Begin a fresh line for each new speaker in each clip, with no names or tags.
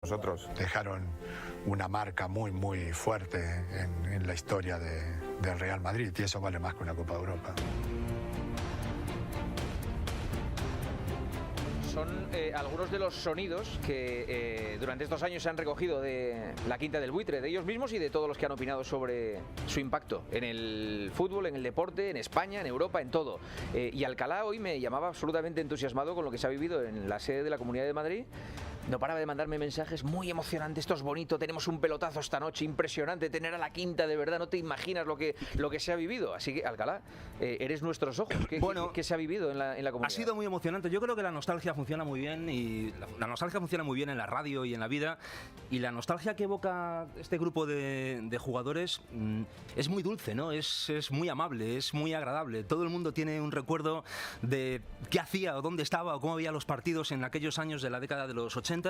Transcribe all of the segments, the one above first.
Nosotros dejaron una marca muy fuerte en la historia del Real Madrid, y eso vale más que una Copa de Europa.
Son algunos de los sonidos que durante estos años se han recogido de la Quinta del Buitre, de ellos mismos y de todos los que han opinado sobre su impacto en el fútbol, en el deporte, en España, en Europa, en todo. Y Alcalá hoy me llamaba absolutamente entusiasmado con lo que se ha vivido en la sede de la Comunidad de Madrid. No paraba de mandarme mensajes muy emocionantes. Esto es bonito, tenemos un pelotazo esta noche, impresionante, tener a la Quinta, de verdad, no te imaginas lo que se ha vivido. Así que, Alcalá, eres nuestros ojos. ¿Qué se ha vivido en la comunidad?
Ha sido muy emocionante. Yo creo que la nostalgia funciona muy bien, y la nostalgia funciona muy bien en la radio y en la vida, y la nostalgia que evoca este grupo de jugadores es muy dulce, ¿no? Es muy amable, es muy agradable. Todo el mundo tiene un recuerdo de qué hacía o dónde estaba o cómo veía los partidos en aquellos años de la década de los 80.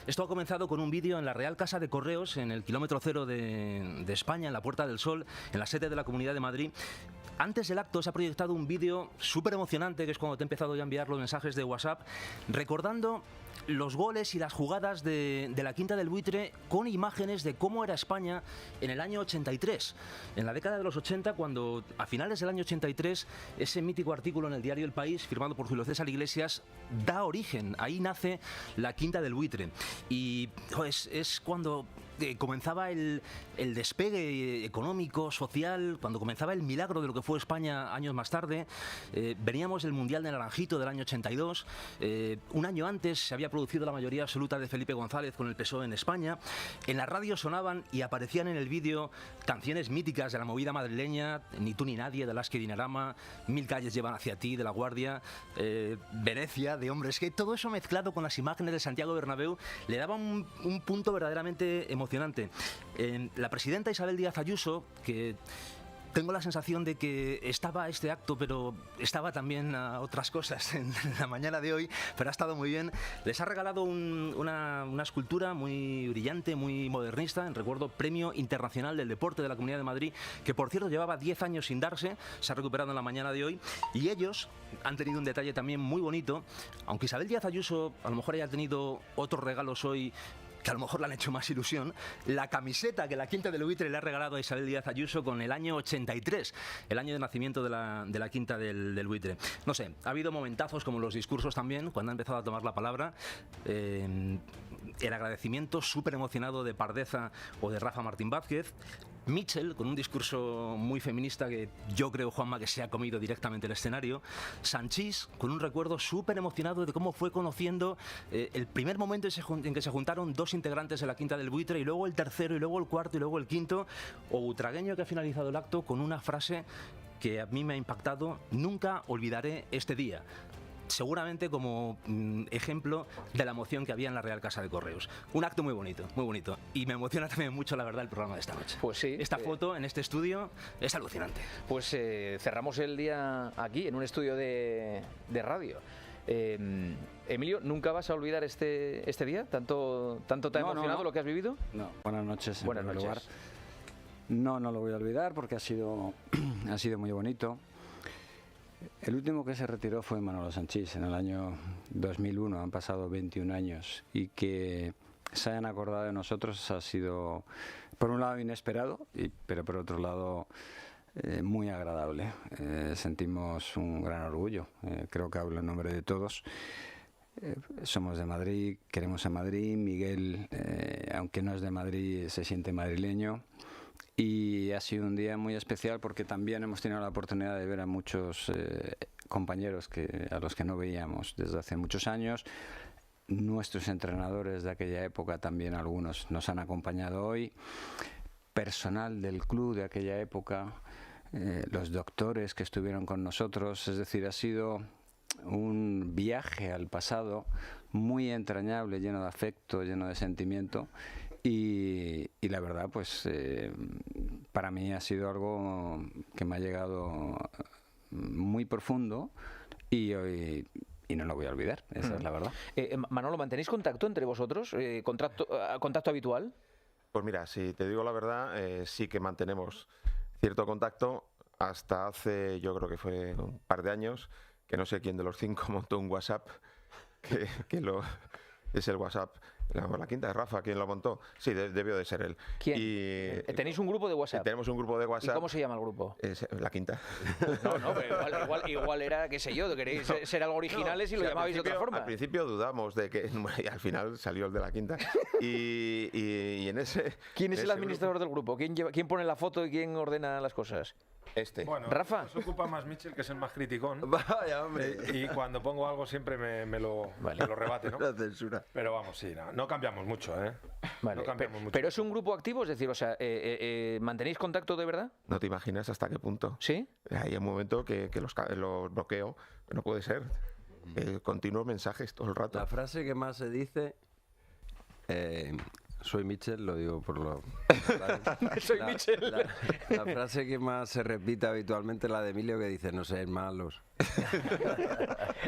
Esto ha comenzado con un vídeo en la Real Casa de Correos, en el kilómetro cero de España, en la Puerta del Sol, en la sede de la Comunidad de Madrid. Antes del acto se ha proyectado un vídeo súper emocionante, que es cuando te he empezado ya a enviar los mensajes de WhatsApp, recordando los goles y las jugadas de la Quinta del Buitre, con imágenes de cómo era España en el año 83. En la década de los 80, cuando a finales del año 83, ese mítico artículo en el diario El País, firmado por Julio César Iglesias, da origen, ahí nace la Quinta del Buitre. Y pues, es cuando comenzaba el despegue económico, social, cuando comenzaba el milagro de lo que fue España años más tarde. Veníamos del Mundial de Naranjito del año 82. Un año antes se había producido la mayoría absoluta de Felipe González con el PSOE en España. En la radio sonaban y aparecían en el vídeo canciones míticas de la movida madrileña: Ni tú ni nadie, de Lasky Dinarama, Mil calles llevan hacia ti, de La Guardia, Venecia, de Hombres G. Todo eso mezclado con las imágenes de Santiago Bernabéu le daba un punto verdaderamente emocionante. La presidenta Isabel Díaz Ayuso, que tengo la sensación de que estaba a este acto, pero estaba también a otras cosas en la mañana de hoy, pero ha estado muy bien, les ha regalado una escultura muy brillante, muy modernista, en recuerdo Premio Internacional del Deporte de la Comunidad de Madrid, que por cierto llevaba 10 años sin darse, se ha recuperado en la mañana de hoy, y ellos han tenido un detalle también muy bonito. Aunque Isabel Díaz Ayuso a lo mejor haya tenido otros regalos hoy que a lo mejor le han hecho más ilusión, la camiseta que la Quinta del Buitre le ha regalado a Isabel Díaz Ayuso con el año 83, el año de nacimiento de la Quinta del Buitre. No sé, ha habido momentazos como los discursos también, cuando ha empezado a tomar la palabra, el agradecimiento súper emocionado de Pardeza o de Rafa Martín Vázquez, Mitchell con un discurso muy feminista que yo creo, Juanma, que se ha comido directamente el escenario, Sanchís con un recuerdo súper emocionado de cómo fue conociendo el primer momento en que se juntaron dos integrantes de la Quinta del Buitre, y luego el tercero, y luego el cuarto, y luego el quinto, o Butragueño, que ha finalizado el acto con una frase que a mí me ha impactado: nunca olvidaré este día. Seguramente como ejemplo de la emoción que había en la Real Casa de Correos. Un acto muy bonito, y me emociona también mucho, la verdad, el programa de esta noche.
Pues sí.
Esta foto en este estudio es alucinante.
Pues cerramos el día aquí, en un estudio de radio. Emilio, ¿nunca vas a olvidar este día? ¿Tanto te ha emocionado lo que has vivido?
No, buenas noches.
Buenas noches.
Lugar. No lo voy a olvidar porque ha sido muy bonito. El último que se retiró fue Manolo Sanchís en el año 2001, han pasado 21 años, y que se hayan acordado de nosotros ha sido, por un lado, inesperado, pero por otro lado muy agradable. Sentimos un gran orgullo, creo que hablo en nombre de todos. Somos de Madrid, queremos a Madrid. Miguel, aunque no es de Madrid, se siente madrileño. Y ha sido un día muy especial porque también hemos tenido la oportunidad de ver a muchos compañeros a los que no veíamos desde hace muchos años. Nuestros entrenadores de aquella época también, algunos nos han acompañado hoy. Personal del club de aquella época, los doctores que estuvieron con nosotros. Es decir, ha sido un viaje al pasado muy entrañable, lleno de afecto, lleno de sentimiento. Y la verdad, pues para mí ha sido algo que me ha llegado muy profundo, y no lo voy a olvidar, esa es la verdad.
Manolo, ¿mantenéis contacto entre vosotros? ¿Contacto habitual?
Pues mira, si te digo la verdad, sí que mantenemos cierto contacto. Hasta hace, yo creo que fue un par de años, que no sé quién de los cinco montó un WhatsApp, que es el WhatsApp La quinta de Rafa, ¿quién lo montó? Sí, debió de ser él.
¿Quién? ¿Tenéis un grupo de WhatsApp?
Tenemos un grupo de
¿Y
WhatsApp.
cómo se llama el grupo?
La quinta.
No, pero igual era, qué sé yo, queréis ser algo originales y lo llamabais de otra forma.
Al principio dudamos de que... Y al final salió el de la quinta. Y en ese...
¿Quién es el administrador del grupo? ¿Quién pone la foto y quién ordena las cosas?
Bueno,
¿Rafa?
se ocupa más Mitchell, que es el más criticón.
Vaya, hombre.
Y cuando pongo algo siempre me lo rebate, ¿no?
La censura.
Pero vamos, sí, no cambiamos mucho, ¿eh?
Vale,
No cambiamos mucho.
pero es un grupo activo, es decir, o sea, ¿mantenéis contacto de verdad?
No te imaginas hasta qué punto.
¿Sí?
Hay un momento que los bloqueo. No puede ser. Continuos mensajes todo el rato.
La frase que más se dice... soy Mitchell, lo digo por lo...
Soy Mitchell.
La frase que más se repite habitualmente es la de Emilio, que dice, no seáis malos.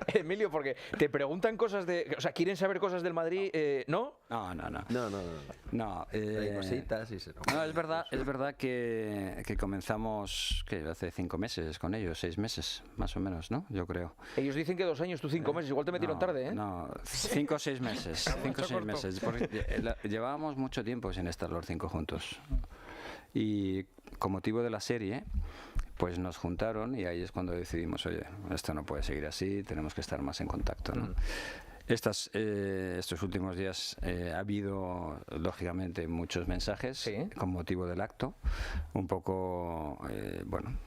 Emilio, porque te preguntan cosas de... O sea, ¿quieren saber cosas del Madrid? ¿No?
No.
No, hay cositas y se...
No, es verdad que comenzamos hace 5 meses con ellos, 6 meses, más o menos, ¿no? Yo creo.
Ellos dicen que 2 años, tú 5 meses. Igual te metieron tarde, ¿eh?
No, 5 o 6 meses. 5 o 6 meses. Porque llevábamos mucho tiempo sin estar los 5 juntos. Y con motivo de la serie, pues nos juntaron y ahí es cuando decidimos, oye, esto no puede seguir así, tenemos que estar más en contacto, ¿no? Estos últimos días ha habido, lógicamente, muchos mensajes con motivo del acto. Un poco,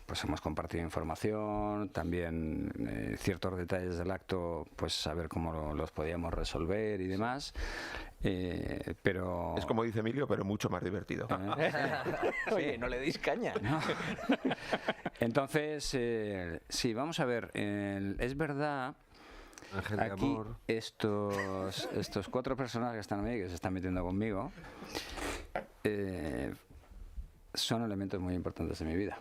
pues hemos compartido información, también ciertos detalles del acto, pues saber cómo los podíamos resolver y demás. Pero...
Es como dice Emilio, pero mucho más divertido.
Oye, no le deis caña.
No. Entonces, sí, vamos a ver. Es verdad...
Ángel de
Aquí
amor.
estos 4 personajes que están ahí, que se están metiendo conmigo, son elementos muy importantes de mi vida.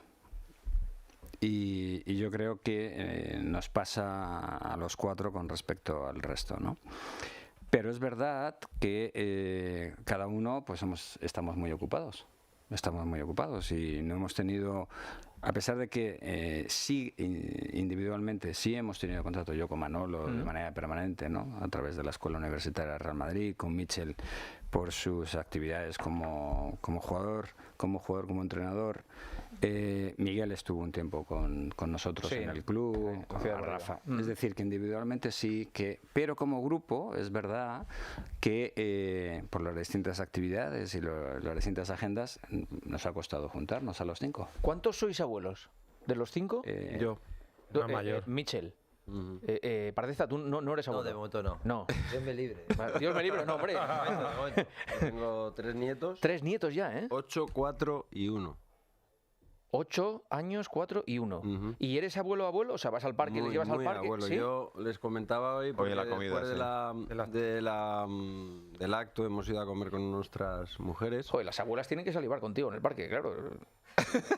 Y yo creo que nos pasa a los 4 con respecto al resto, ¿no? Pero es verdad que cada uno pues estamos muy ocupados. Estamos muy ocupados y no hemos tenido, a pesar de que sí, individualmente sí hemos tenido contacto yo con Manolo de manera permanente, ¿no? A través de la Escuela Universitaria Real Madrid, con Mitchell por sus actividades como jugador, como entrenador. Miguel estuvo un tiempo con nosotros en el club, Rafa. Es decir, que individualmente sí, pero como grupo es verdad que por las distintas actividades y las distintas agendas nos ha costado juntarnos a los 5.
¿Cuántos sois abuelos? ¿De los 5?
Yo.
Una mayor.
Mitchell. Pardeza, tú no eres abuelo.
No, de momento no.
No.
Dios me libre.
Dios me libre, no, hombre.
De momento.
Tengo 3 nietos.
3 nietos ya, ¿eh?
8, 4 y 1.
8 años, 4 y 1. ¿Y eres abuelo? O sea, vas al parque y les llevas al parque.
Abuelo.
¿Sí?
Yo les comentaba hoy, porque
en la comida,
después del acto hemos ido a comer con nuestras mujeres.
Joder, las abuelas tienen que salivar contigo en el parque, claro.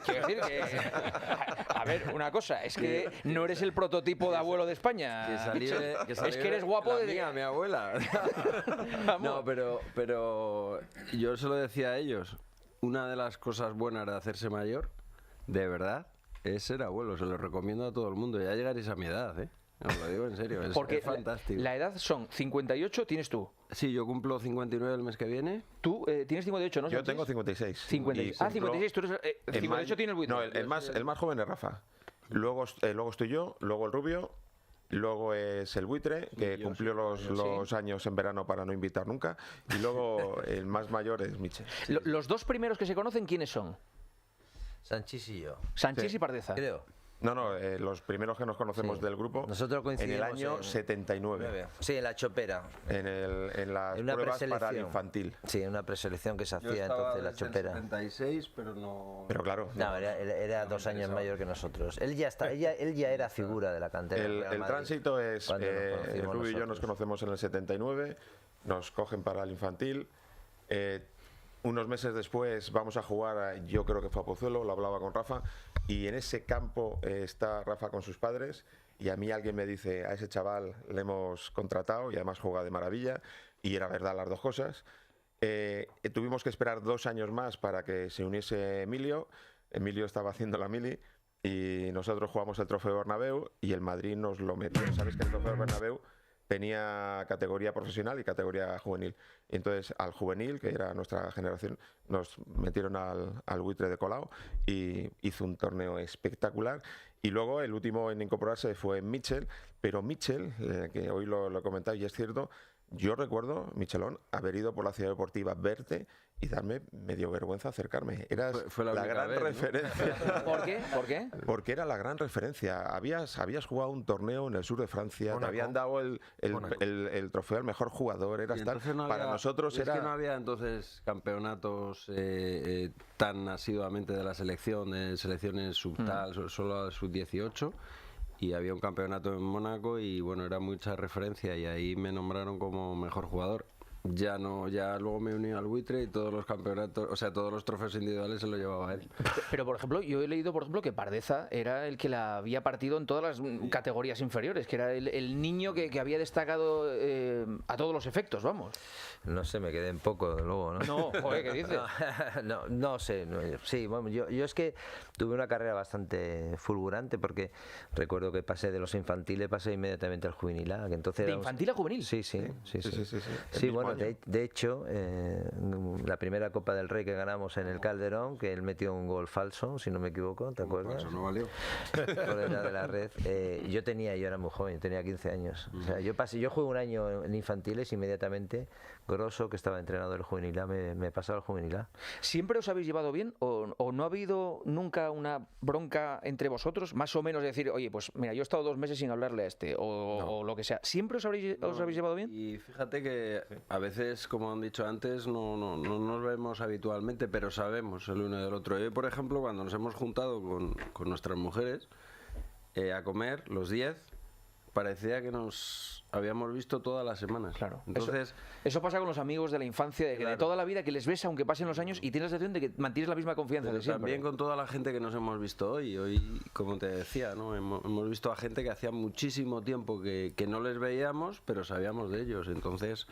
Quiero decir que... A ver, una cosa, es que no eres el prototipo de abuelo de España. Es que eres guapo de...
mi abuela. No, pero yo se lo decía a ellos. Una de las cosas buenas de hacerse mayor, de verdad, es ser abuelo. Se lo recomiendo a todo el mundo. Ya llegaréis a mi edad, ¿eh? Os lo digo en serio.
Porque
es fantástico.
la edad son 58, tienes tú.
Sí, yo cumplo 59 el mes que viene.
Tú tienes 58, ¿no?
Yo tengo 56.
56.
Y cumplo
56, tú eres... 58 tiene el buitre.
No, el más joven es Rafa. Luego estoy yo, luego el rubio, luego es el buitre, que cumplió los años en verano para no invitar nunca, y luego el más mayor es Mitchell.
Los 2 primeros que se conocen, ¿quiénes son?
Sanchís y yo.
Sanchís y Pardeza.
Creo.
No, los primeros que nos conocemos del grupo,
Nosotros
en
coincidimos
el año 79,
Sí, en la chopera.
en las
En una
pruebas para el
preselección.
infantil.
Sí, en una preselección que se
Yo
hacía
estaba
entonces la
desde el
chopera.
76, pero no...
Pero claro,
No, era 2 años mayor que nosotros. Él ya era figura de la cantera. del Real
el
Madrid
tránsito es,
cuando nos
el
conocimos
Rubio y yo nos
nosotros.
conocemos en el 79, nos cogen para el infantil, unos meses después vamos a jugar, yo creo que fue a Pozuelo, lo hablaba con Rafa, y en ese campo está Rafa con sus padres, y a mí alguien me dice, a ese chaval le hemos contratado y además juega de maravilla, y era verdad las dos cosas. Tuvimos que esperar 2 años más para que se uniese Emilio. Emilio estaba haciendo la mili y nosotros jugamos el Trofeo Bernabéu y el Madrid nos lo metió. Sabes que el Trofeo Bernabéu tenía categoría profesional y categoría juvenil. Entonces al juvenil, que era nuestra generación, nos metieron al Buitre de Colau y hizo un torneo espectacular. Y luego el último en incorporarse fue Michel, pero Michel, que hoy lo he comentado y es cierto, yo recuerdo, Michelón, haber ido por la ciudad deportiva, verte y darme medio vergüenza acercarme. Eras
fue la
gran
vez, ¿no?
referencia.
¿Por qué? ¿Por qué?
Porque era la gran referencia. Habías jugado un torneo en el sur de Francia,
Mónaco.
te habían dado el trofeo al mejor jugador. Eras
Y
tal.
entonces no
Para
había-
nosotros
es
era...
que no había entonces campeonatos tan asiduamente de la selección, de selecciones sub-tal, solo sub-18. Y había un campeonato en Mónaco y bueno, era mucha referencia y ahí me nombraron como mejor jugador. Ya no, ya luego me uní al Buitre y todos los campeonatos, o sea, todos los trofeos individuales se los llevaba él.
Pero, por ejemplo, yo he leído, por ejemplo, que Pardeza era el que la había partido en todas las categorías inferiores, que era el niño que había destacado a todos los efectos, vamos.
No sé, me quedé en poco, luego, ¿no?
No, joder, ¿qué dices?
No sé. Sí, bueno, yo es que tuve una carrera bastante fulgurante porque recuerdo que pasé de los infantiles, pasé inmediatamente al juvenil A, que entonces
¿De
era
infantil a juvenil?
Sí.
Sí.
Sí, bueno, de hecho, la primera Copa del Rey que ganamos en el Calderón, que él metió un gol falso, si no me equivoco, ¿te acuerdas?
Eso no valió.
Fuera de la red. Yo era muy joven, tenía 15 años. O sea, yo jugué un año en infantiles y inmediatamente Grosso, que estaba entrenador del juvenil A, me pasó al juvenil A.
¿Siempre os habéis llevado bien o no ha habido nunca una bronca entre vosotros? Más o menos decir, oye, pues mira, yo he estado 2 meses sin hablarle a este o lo que sea. ¿Siempre os habéis llevado bien?
Y fíjate que a veces, como han dicho antes, no nos vemos habitualmente, pero sabemos el uno del otro. Hoy, por ejemplo, cuando nos hemos juntado con nuestras mujeres a comer, los 10, parecía que nos habíamos visto todas las semanas.
Claro.
Entonces,
Eso pasa con los amigos de la infancia, de toda la vida, que les ves aunque pasen los años y tienes la sensación de que mantienes la misma confianza
pero
de siempre.
también con toda la gente que nos hemos visto hoy. Hoy, como te decía, ¿no? Hemos visto a gente que hacía muchísimo tiempo que no les veíamos, pero sabíamos de ellos. Entonces,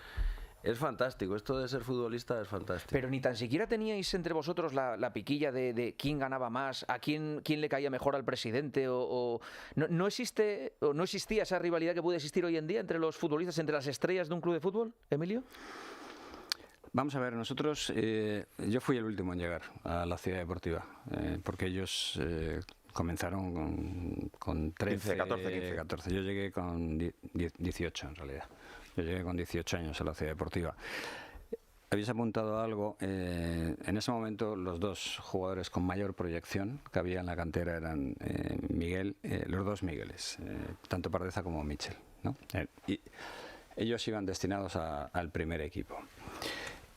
es fantástico. Esto de ser futbolista es fantástico.
Pero ni tan siquiera teníais entre vosotros la piquilla de quién ganaba más, a quién le caía mejor al presidente no existe o no existía esa rivalidad que puede existir hoy en día entre los futbolistas, entre las estrellas de un club de fútbol, Emilio.
Vamos a ver, nosotros, yo fui el último en llegar a la ciudad deportiva, porque ellos comenzaron con 13, 14. Yo llegué con 18 en realidad. Yo llegué con 18 años a la ciudad deportiva. Habéis apuntado algo. En ese momento los dos jugadores con mayor proyección que había en la cantera eran Miguel, los dos Migueles, tanto Pardeza como Michel, ¿no? Y ellos iban destinados al primer equipo.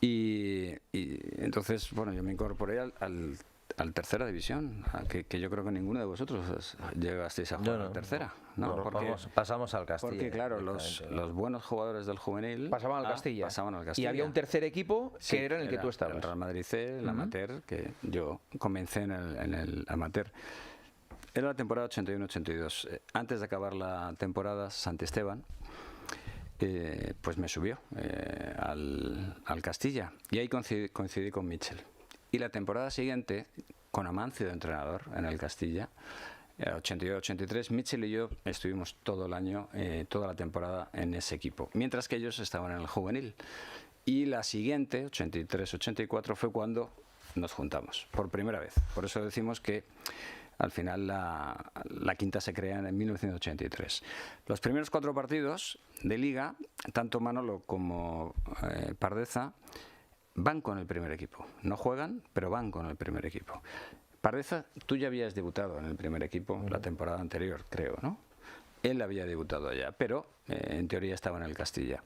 Y entonces, bueno, yo me incorporé al tercera división, que yo creo que ninguno de vosotros llegasteis a jugar a tercera, ¿no? Porque
pasamos al Castilla.
Porque claro, los buenos jugadores del juvenil
pasaban al Castilla.
Y
había un tercer equipo que era en el que tú estabas.
El Real Madrid C, el amateur, que yo comencé en el amateur. Era la temporada 81-82. Antes de acabar la temporada, Santisteban pues me subió al Castilla y ahí coincidí con Michel. Y la temporada siguiente, con Amancio de entrenador en el Castilla, 82-83, Michel y yo estuvimos todo el año, toda la temporada en ese equipo, mientras que ellos estaban en el juvenil. Y la siguiente, 83-84, fue cuando nos juntamos, por primera vez. Por eso decimos que al final la quinta se crea en 1983. Los primeros 4 partidos de Liga, tanto Manolo como Pardeza, van con el primer equipo. No juegan, pero van con el primer equipo. Pardeza, tú ya habías debutado en el primer equipo la temporada anterior, creo, ¿no? Él había debutado ya, pero en teoría estaba en el Castilla.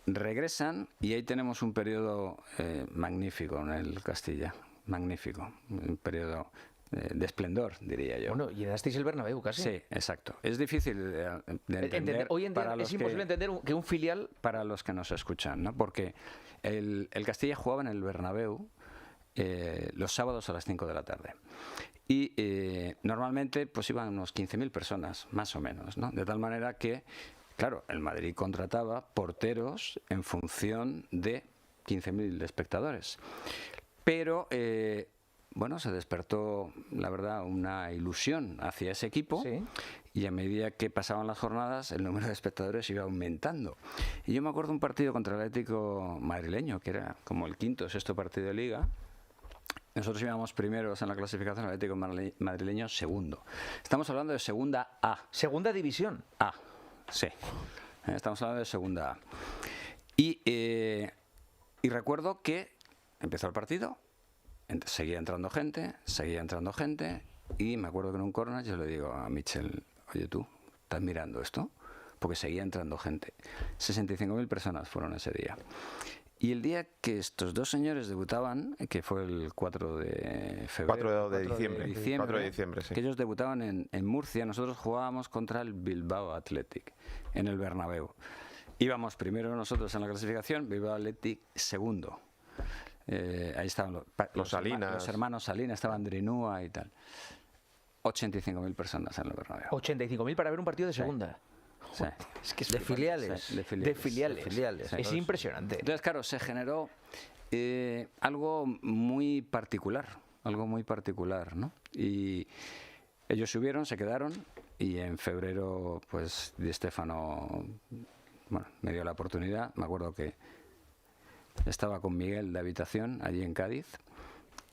Regresan y ahí tenemos un periodo magnífico en el Castilla. Magnífico. Un periodo de esplendor, diría yo.
Bueno, llenasteis el Bernabéu casi.
Sí, exacto. Es difícil de entender.
Hoy en día es imposible entender que un filial...
Para los que nos escuchan, ¿no? Porque el Castilla jugaba en el Bernabéu los sábados a las 5 de la tarde. Y normalmente pues iban unos 15.000 personas, más o menos, ¿no? De tal manera que, claro, el Madrid contrataba porteros en función de 15.000 espectadores. Pero bueno, se despertó, la verdad, una ilusión hacia ese equipo.
Sí.
Y a medida que pasaban las jornadas, el número de espectadores iba aumentando. Y yo me acuerdo un partido contra el Atlético madrileño, que era como el quinto o sexto partido de Liga. Nosotros íbamos primeros en la clasificación, el Atlético madrileño segundo. Estamos hablando de segunda A.
Segunda división.
A, sí. Estamos hablando de segunda A. Y recuerdo que empezó el partido, seguía entrando gente, y me acuerdo que en un córner yo le digo a Michel, oye tú, ¿estás mirando esto? Porque seguía entrando gente. 65.000 personas fueron ese día. Y el día que estos dos señores debutaban, que fue el 4 de febrero...
4 de diciembre, sí.
Que ellos debutaban en Murcia, nosotros jugábamos contra el Bilbao Athletic, en el Bernabéu. Íbamos primero nosotros en la clasificación, Bilbao Athletic segundo. Ahí estaban los hermanos Salinas, estaban Drinúa y tal. 85.000 personas en el Bernabéu.
85.000 para ver un partido de segunda.
Sí.
Es que es
De filiales.
Sí, de filiales.
Es impresionante.
Entonces, claro, se generó algo muy particular, ¿no? Y ellos subieron, se quedaron, y en febrero, pues, Di Stéfano, bueno, me dio la oportunidad. Me acuerdo que estaba con Miguel de habitación allí en Cádiz.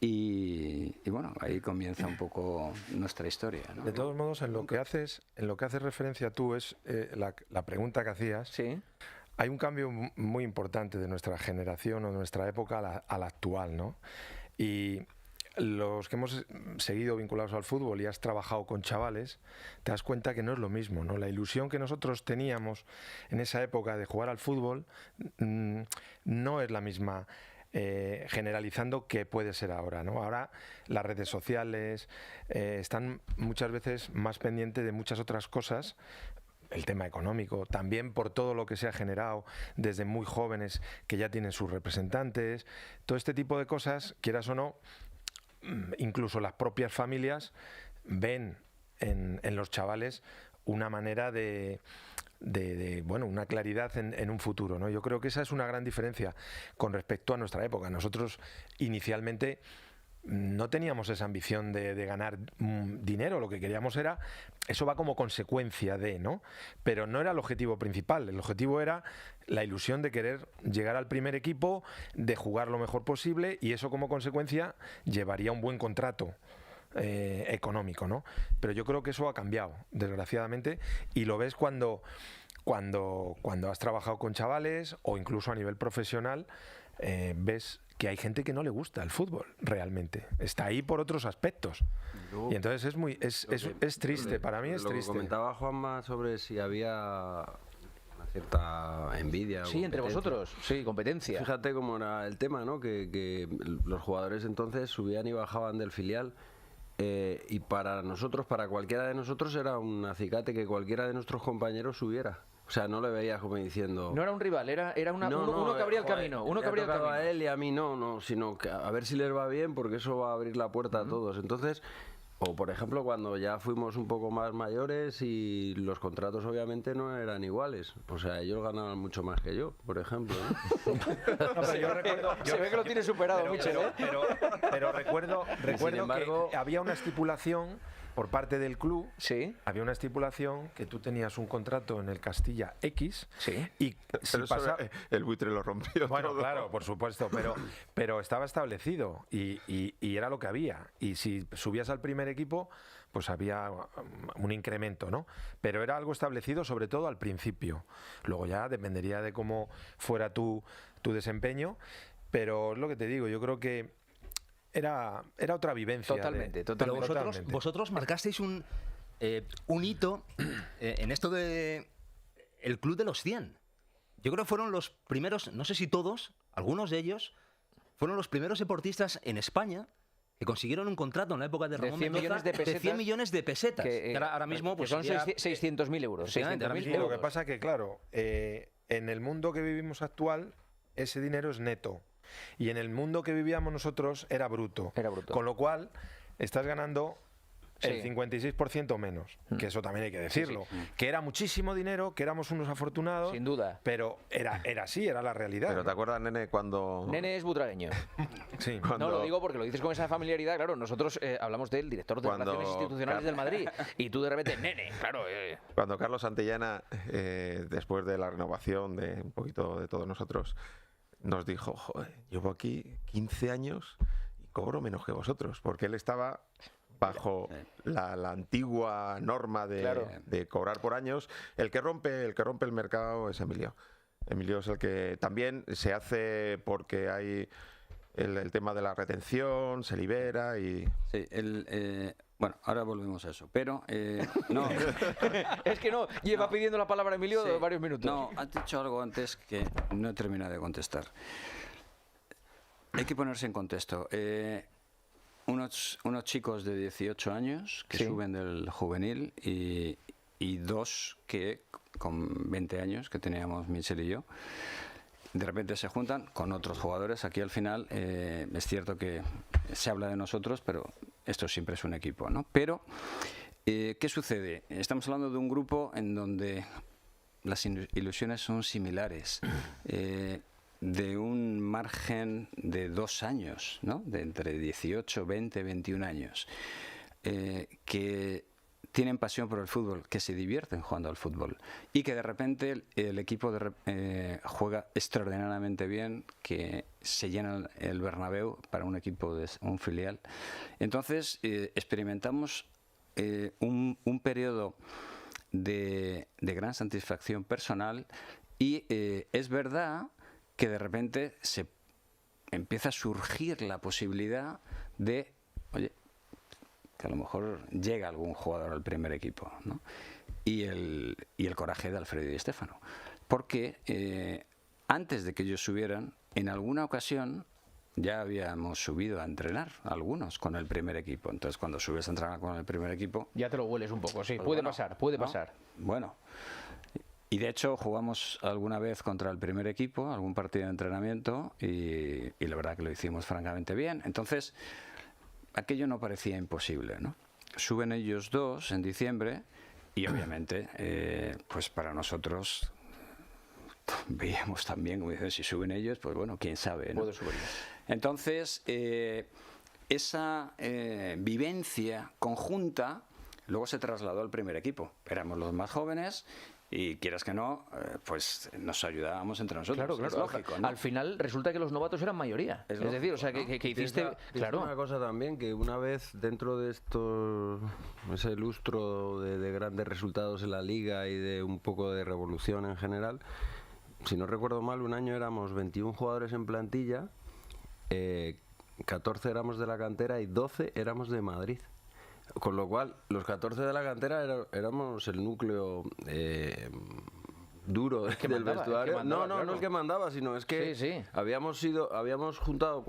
Y bueno, ahí comienza un poco nuestra historia, ¿no?
De todos modos, en lo que haces referencia tú es la pregunta que hacías.
Sí.
Hay un cambio muy importante de nuestra generación o de nuestra época a la actual, ¿no? Y los que hemos seguido vinculados al fútbol y has trabajado con chavales, te das cuenta que no es lo mismo, ¿no? La ilusión que nosotros teníamos en esa época de jugar al fútbol no es la misma. Generalizando que puede ser ahora, ¿no? Ahora las redes sociales están muchas veces más pendientes de muchas otras cosas, el tema económico, también por todo lo que se ha generado desde muy jóvenes que ya tienen sus representantes, todo este tipo de cosas, quieras o no, incluso las propias familias ven en los chavales una manera de bueno, una claridad en un futuro, ¿no? Yo creo que esa es una gran diferencia con respecto a nuestra época. Nosotros inicialmente no teníamos esa ambición de ganar dinero, lo que queríamos era, eso va como consecuencia de, ¿no? Pero no era el objetivo principal, el objetivo era la ilusión de querer llegar al primer equipo, de jugar lo mejor posible, y eso como consecuencia llevaría un buen contrato económico, ¿no? Pero yo creo que eso ha cambiado, desgraciadamente, y lo ves cuando has trabajado con chavales o incluso a nivel profesional, ves que hay gente que no le gusta el fútbol realmente, está ahí por otros aspectos. Y entonces es triste, para mí es triste.
Lo que comentaba Juanma sobre si había una cierta envidia.
Sí, entre vosotros, sí, competencia.
Fíjate cómo era el tema, ¿no? Que los jugadores entonces subían y bajaban del filial. Y para nosotros, para cualquiera de nosotros, era un acicate que cualquiera de nuestros compañeros subiera. O sea, no le veías como diciendo...
No era un rival, era uno que abría el camino. Uno que abría el camino.
A él y a mí no, sino que a ver si les va bien, porque eso va a abrir la puerta a todos. Entonces, o por ejemplo, cuando ya fuimos un poco más mayores y los contratos obviamente no eran iguales. O sea, ellos ganaban mucho más que yo, por ejemplo, ¿no?
Pero yo recuerdo,
se ve que lo tiene superado mucho,
pero recuerdo embargo, que había una estipulación por parte del club.
Sí.
Había una estipulación que tú tenías un contrato en el Castilla X.
Sí.
Y si
pero el buitre lo rompió.
Bueno,
todo.
claro, por supuesto, pero estaba establecido y era lo que había. Y si subías al primer equipo, pues había un incremento, ¿no? Pero era algo establecido, sobre todo al principio. Luego ya dependería de cómo fuera tu desempeño. Pero es lo que te digo, yo creo que era otra vivencia.
Totalmente.
Pero vosotros marcasteis un hito en esto de el Club de los 100. Yo creo que fueron los primeros, no sé si todos, algunos de ellos, fueron los primeros deportistas en España que consiguieron un contrato en la época de Ramón Mendoza de 100 millones de pesetas. Que ahora mismo pues,
son 600.000 euros. 600.000 euros.
Lo que pasa que, claro, en el mundo que vivimos actual, ese dinero es neto. Y en el mundo que vivíamos nosotros era bruto. Con lo cual, estás ganando el 56% menos, que eso también hay que decirlo, que era muchísimo dinero, que éramos unos afortunados,
Sin duda.
pero era así, era la realidad.
Pero ¿te acuerdas, Nene, cuando...
Nene es butragueño.
Sí.
No, lo digo porque lo dices con esa familiaridad, claro, nosotros hablamos del director de
Cuando
Relaciones Institucionales del Madrid, y tú de repente, Nene, claro.
Cuando Carlos Santillana, después de la renovación de un poquito de todos nosotros, nos dijo, joder, llevo aquí 15 años y cobro menos que vosotros, porque él estaba bajo la antigua norma de cobrar por años. El que rompe el mercado es Emilio. Emilio es el que también se hace porque hay el tema de la retención, se libera y...
Sí, bueno, ahora volvemos a eso, pero no.
Es que no, lleva pidiendo la palabra Emilio varios minutos.
No, has dicho algo antes que no he terminado de contestar. Hay que ponerse en contexto. Unos chicos de 18 años que suben del juvenil y dos que con 20 años, que teníamos Michel y yo, de repente se juntan con otros jugadores. Aquí al final es cierto que se habla de nosotros, pero esto siempre es un equipo, ¿no? Pero, ¿qué sucede? Estamos hablando de un grupo en donde las ilusiones son similares, de un margen de 2 años, ¿no? De entre 18, 20, 21 años, que tienen pasión por el fútbol, que se divierten jugando al fútbol y que de repente el equipo juega extraordinariamente bien, que se llena el Bernabéu para un equipo de un filial. Entonces experimentamos un periodo de gran satisfacción personal y es verdad que de repente se empieza a surgir la posibilidad de, oye, que a lo mejor llega algún jugador al primer equipo, ¿no? Y el coraje de Alfredo y Di Stéfano. Porque antes de que ellos subieran, en alguna ocasión ya habíamos subido a entrenar, algunos, con el primer equipo. Entonces, cuando subes a entrenar con el primer equipo...
Ya te lo hueles un poco, sí.
Pues
Puede
bueno,
pasar, puede
¿no?
pasar.
Bueno. Y de hecho jugamos alguna vez contra el primer equipo, algún partido de entrenamiento, y la verdad que lo hicimos francamente bien. Entonces, aquello no parecía imposible, ¿no? Suben ellos dos en diciembre y obviamente, pues para nosotros veíamos también, como dicen, si suben ellos, pues bueno, quién sabe, ¿no?
Puede subir.
Entonces, esa vivencia conjunta luego se trasladó al primer equipo. Éramos los más jóvenes y quieras que no, pues nos ayudábamos entre nosotros.
Claro,
es lógico, ¿no?
Al final resulta que los novatos eran mayoría. Es
lógico,
decir, o sea,
¿no?
que hiciste... Claro.
Una cosa también, que una vez dentro de ese lustro de grandes resultados en la Liga y de un poco de revolución en general, si no recuerdo mal, un año éramos 21 jugadores en plantilla, 14 éramos de la cantera y 12 éramos de Madrid. Con lo cual, los 14 de la cantera éramos el núcleo duro del vestuario. No es que mandaba, sino es que habíamos juntado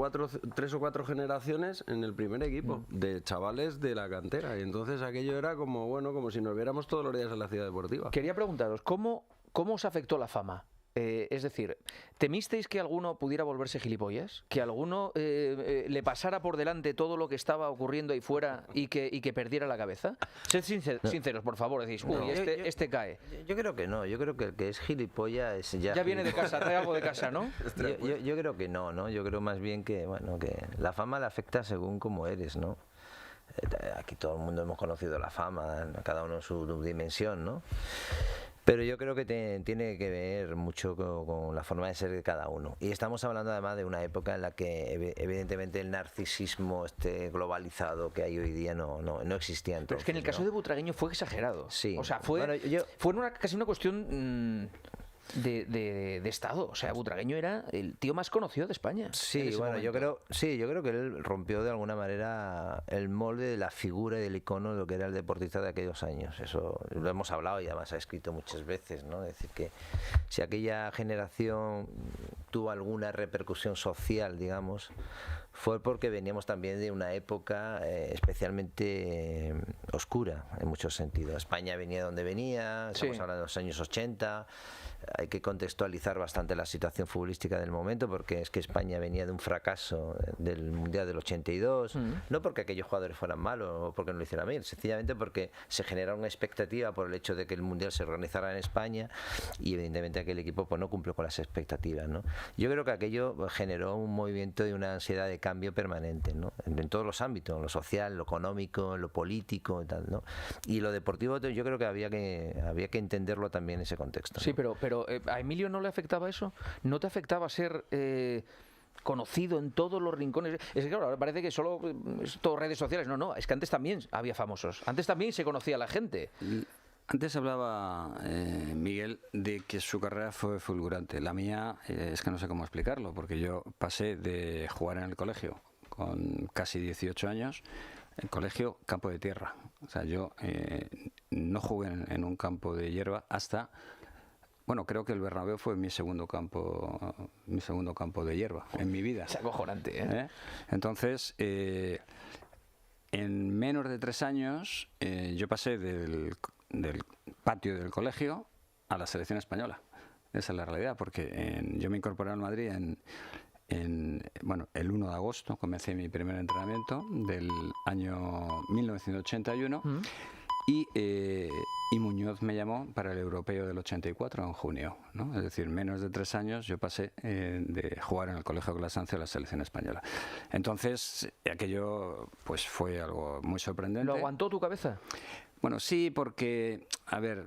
3 o 4 generaciones en el primer equipo de chavales de la cantera. Y entonces aquello era como, bueno, como si nos viéramos todos los días en la ciudad deportiva.
Quería preguntaros, ¿cómo os afectó la fama? Es decir, ¿temisteis que alguno pudiera volverse gilipollas? ¿Que alguno le pasara por delante todo lo que estaba ocurriendo ahí fuera y que perdiera la cabeza? Sed sinceros, por favor, decís, uy, este cae.
Yo creo que no, yo creo que el que es gilipollas
ya viene de casa, trae algo de casa, ¿no?
Yo creo que no, yo creo más bien que, bueno, que la fama le afecta según cómo eres, ¿no? Aquí todo el mundo hemos conocido la fama, cada uno en su dimensión, ¿no? Pero yo creo que tiene que ver mucho con la forma de ser de cada uno. Y estamos hablando además de una época en la que evidentemente el narcisismo globalizado que hay hoy día no existía entonces.
Pero es que en el caso de Butragueño fue exagerado.
Sí.
O sea, fue casi una cuestión de Estado. O sea, Butragueño era el tío más conocido de España.
Sí, bueno, yo creo que él rompió de alguna manera el molde de la figura y del icono de lo que era el deportista de aquellos años. Eso lo hemos hablado y además ha escrito muchas veces, ¿no? Es decir, que si aquella generación tuvo alguna repercusión social, digamos, fue porque veníamos también de una época especialmente oscura en muchos sentidos. España venía donde venía, estamos hablando de los años 80. Hay que contextualizar bastante la situación futbolística del momento, porque es que España venía de un fracaso del Mundial del 82, no porque aquellos jugadores fueran malos o porque no lo hicieran bien, sencillamente porque se genera una expectativa por el hecho de que el Mundial se organizara en España, y evidentemente aquel equipo pues no cumplió con las expectativas, ¿no? Yo creo que aquello generó un movimiento de una ansiedad de cambio permanente, ¿no? En todos los ámbitos, en lo social, lo económico, en lo político y tal, ¿no? Y lo deportivo yo creo que había que entenderlo también en ese contexto, ¿no?
Sí, pero ¿a Emilio no le afectaba eso? ¿No te afectaba ser conocido en todos los rincones? Es que claro, ahora parece que solo es todo redes sociales. No, es que antes también había famosos. Antes también se conocía a la gente.
Antes hablaba Miguel de que su carrera fue fulgurante. La mía es que no sé cómo explicarlo, porque yo pasé de jugar en el colegio con casi 18 años, el colegio campo de tierra. O sea, yo no jugué en un campo de hierba hasta... Bueno, creo que el Bernabéu fue mi segundo campo de hierba en mi vida.
Es acojonante, ¿eh?
Entonces, en menos de 3 años, yo pasé del patio del colegio a la selección española. Esa es la realidad, porque yo me incorporé al Madrid el 1 de agosto, comencé mi primer entrenamiento del año 1981. Y Muñoz me llamó para el europeo del 84 en junio, ¿no? Es decir, menos de 3 años yo pasé de jugar en el Colegio Clasancio a la selección española. Entonces, aquello pues fue algo muy sorprendente.
¿Lo aguantó tu cabeza?
Bueno, sí, porque, a ver,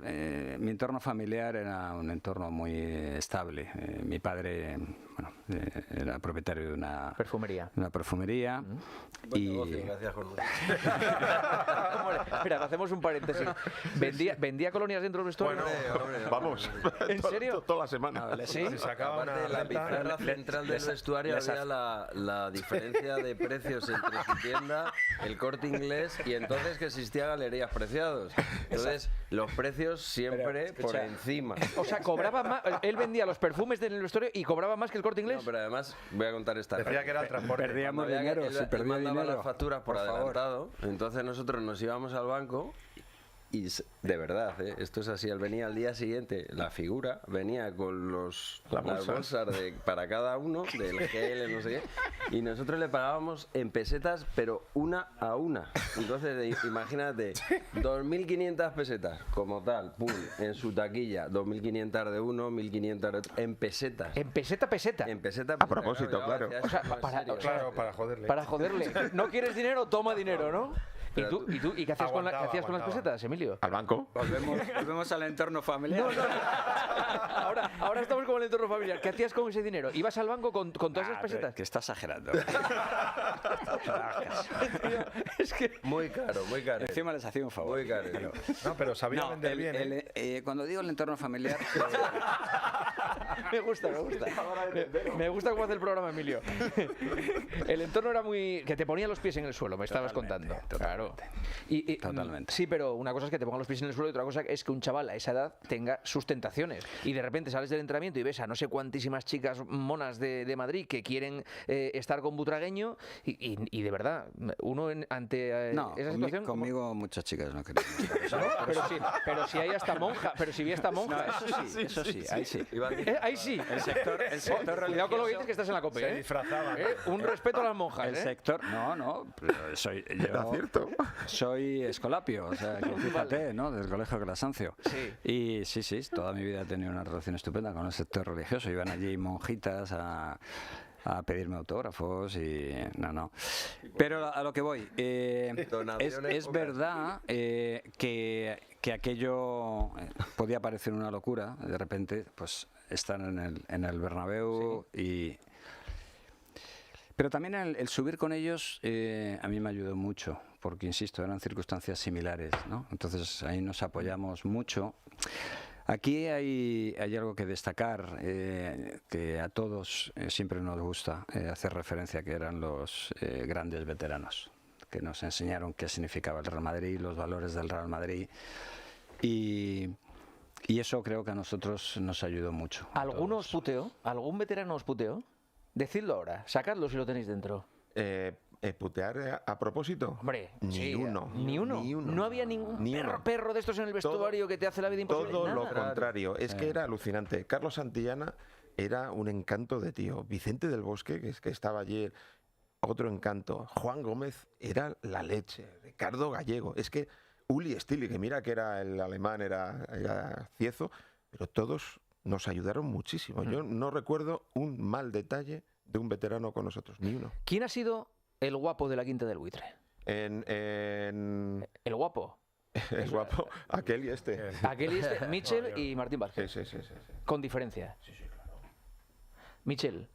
mi entorno familiar era un entorno muy estable. Mi padre, era propietario de una
perfumería.
Y...
negocio, gracias, Jorge.
Espera, hacemos un paréntesis. ¿Vendía colonias dentro del vestuario?
Bueno, vamos.
¿En serio?
Toda la semana.
¿Sí?
Se sacaba
Aparte de la pizarra central del vestuario había la diferencia de precios entre su tienda, el Corte Inglés, y entonces que existía Galerías Preciados. Entonces, los precios siempre por encima.
O sea, cobraba más. Él vendía los perfumes del vestuario y cobraba más que el Corte Inglés.
No, pero además, voy a contar esta.
Decía que era el transporte.
Perdíamos dinero,
Él mandaba las facturas por adelantado, entonces nosotros nos íbamos al banco. Y de verdad, esto es así, él venía al día siguiente, la figura venía con las bolsas para cada uno, del gel, no sé qué, y nosotros le pagábamos en pesetas, pero una a una. Entonces, imagínate, 2.500 pesetas, como tal, pum, en su taquilla, 2.500 de uno, 1.500 de otro, en pesetas.
¿En peseta?
En peseta.
A propósito, claro.
O sea,
para joderle.
Para joderle. ¿No quieres dinero? Toma dinero, ¿no? ¿Y qué hacías con las pesetas, Emilio?
¿Al banco?
Volvemos al entorno familiar.
Ahora estamos con el entorno familiar. ¿Qué hacías con ese dinero? ¿Ibas al banco con todas esas pesetas?
Que está exagerando.
Es que...
Muy caro.
Encima les hacía un favor.
Muy caro.
No, pero sabía vender bien.
Cuando digo el entorno familiar...
Me gusta. Me gusta cómo hace el programa, Emilio. El entorno era muy... que te ponía los pies en el suelo, me estabas contando. Claro.
Totalmente.
Sí, pero una cosa es que te pongan los pies en el suelo y otra cosa es que un chaval a esa edad tenga sus tentaciones. Y de repente sales del entrenamiento y ves a no sé cuantísimas chicas monas de Madrid que quieren estar con Butragueño y de verdad, uno ante esa situación...
Conmigo muchas chicas no querían estar.
¿No? Pero si hay hasta monja,
Eso sí, ahí sí.
Ahí sí.
El sector
Cuidado con lo que dices que estás en la COPE,
Se disfrazaban.
Un respeto a las monjas,
El sector... No, pero soy escolapio, o sea, que fíjate, ¿no? Del Colegio Clasancio.
Sí.
Y sí, toda mi vida he tenido una relación estupenda con el sector religioso. Iban allí monjitas a pedirme autógrafos y no. Pero a lo que voy, es verdad que aquello podía parecer una locura, de repente, pues estar en el Bernabéu y... Pero también el subir con ellos a mí me ayudó mucho, porque, insisto, eran circunstancias similares, ¿no? Entonces ahí nos apoyamos mucho. Aquí hay algo que destacar, que a todos siempre nos gusta hacer referencia, que eran los grandes veteranos, que nos enseñaron qué significaba el Real Madrid, los valores del Real Madrid, y eso creo que a nosotros nos ayudó mucho.
¿Alguno os puteó? ¿Algún veterano os puteó? Decidlo ahora, sacadlo si lo tenéis dentro.
putear a propósito.
Hombre,
ni
sí,
uno.
Ni uno. No había ningún perro de estos en el vestuario que te hace la vida imposible.
Todo
nada.
lo contrario. Es que era alucinante. Carlos Santillana era un encanto de tío. Vicente del Bosque, que estaba allí, otro encanto. Juan Gómez era la leche. Ricardo Gallego. Es que Uli Stili, que mira que era el alemán, era ciezo, pero todos nos ayudaron muchísimo. Yo no recuerdo un mal detalle de un veterano con nosotros, ni uno.
¿Quién ha sido el guapo de la Quinta del Buitre?
El
guapo.
El guapo, aquel y este.
Aquel y este, Michel y Martín Vázquez.
Sí.
Con diferencia.
Sí, claro.
Michel.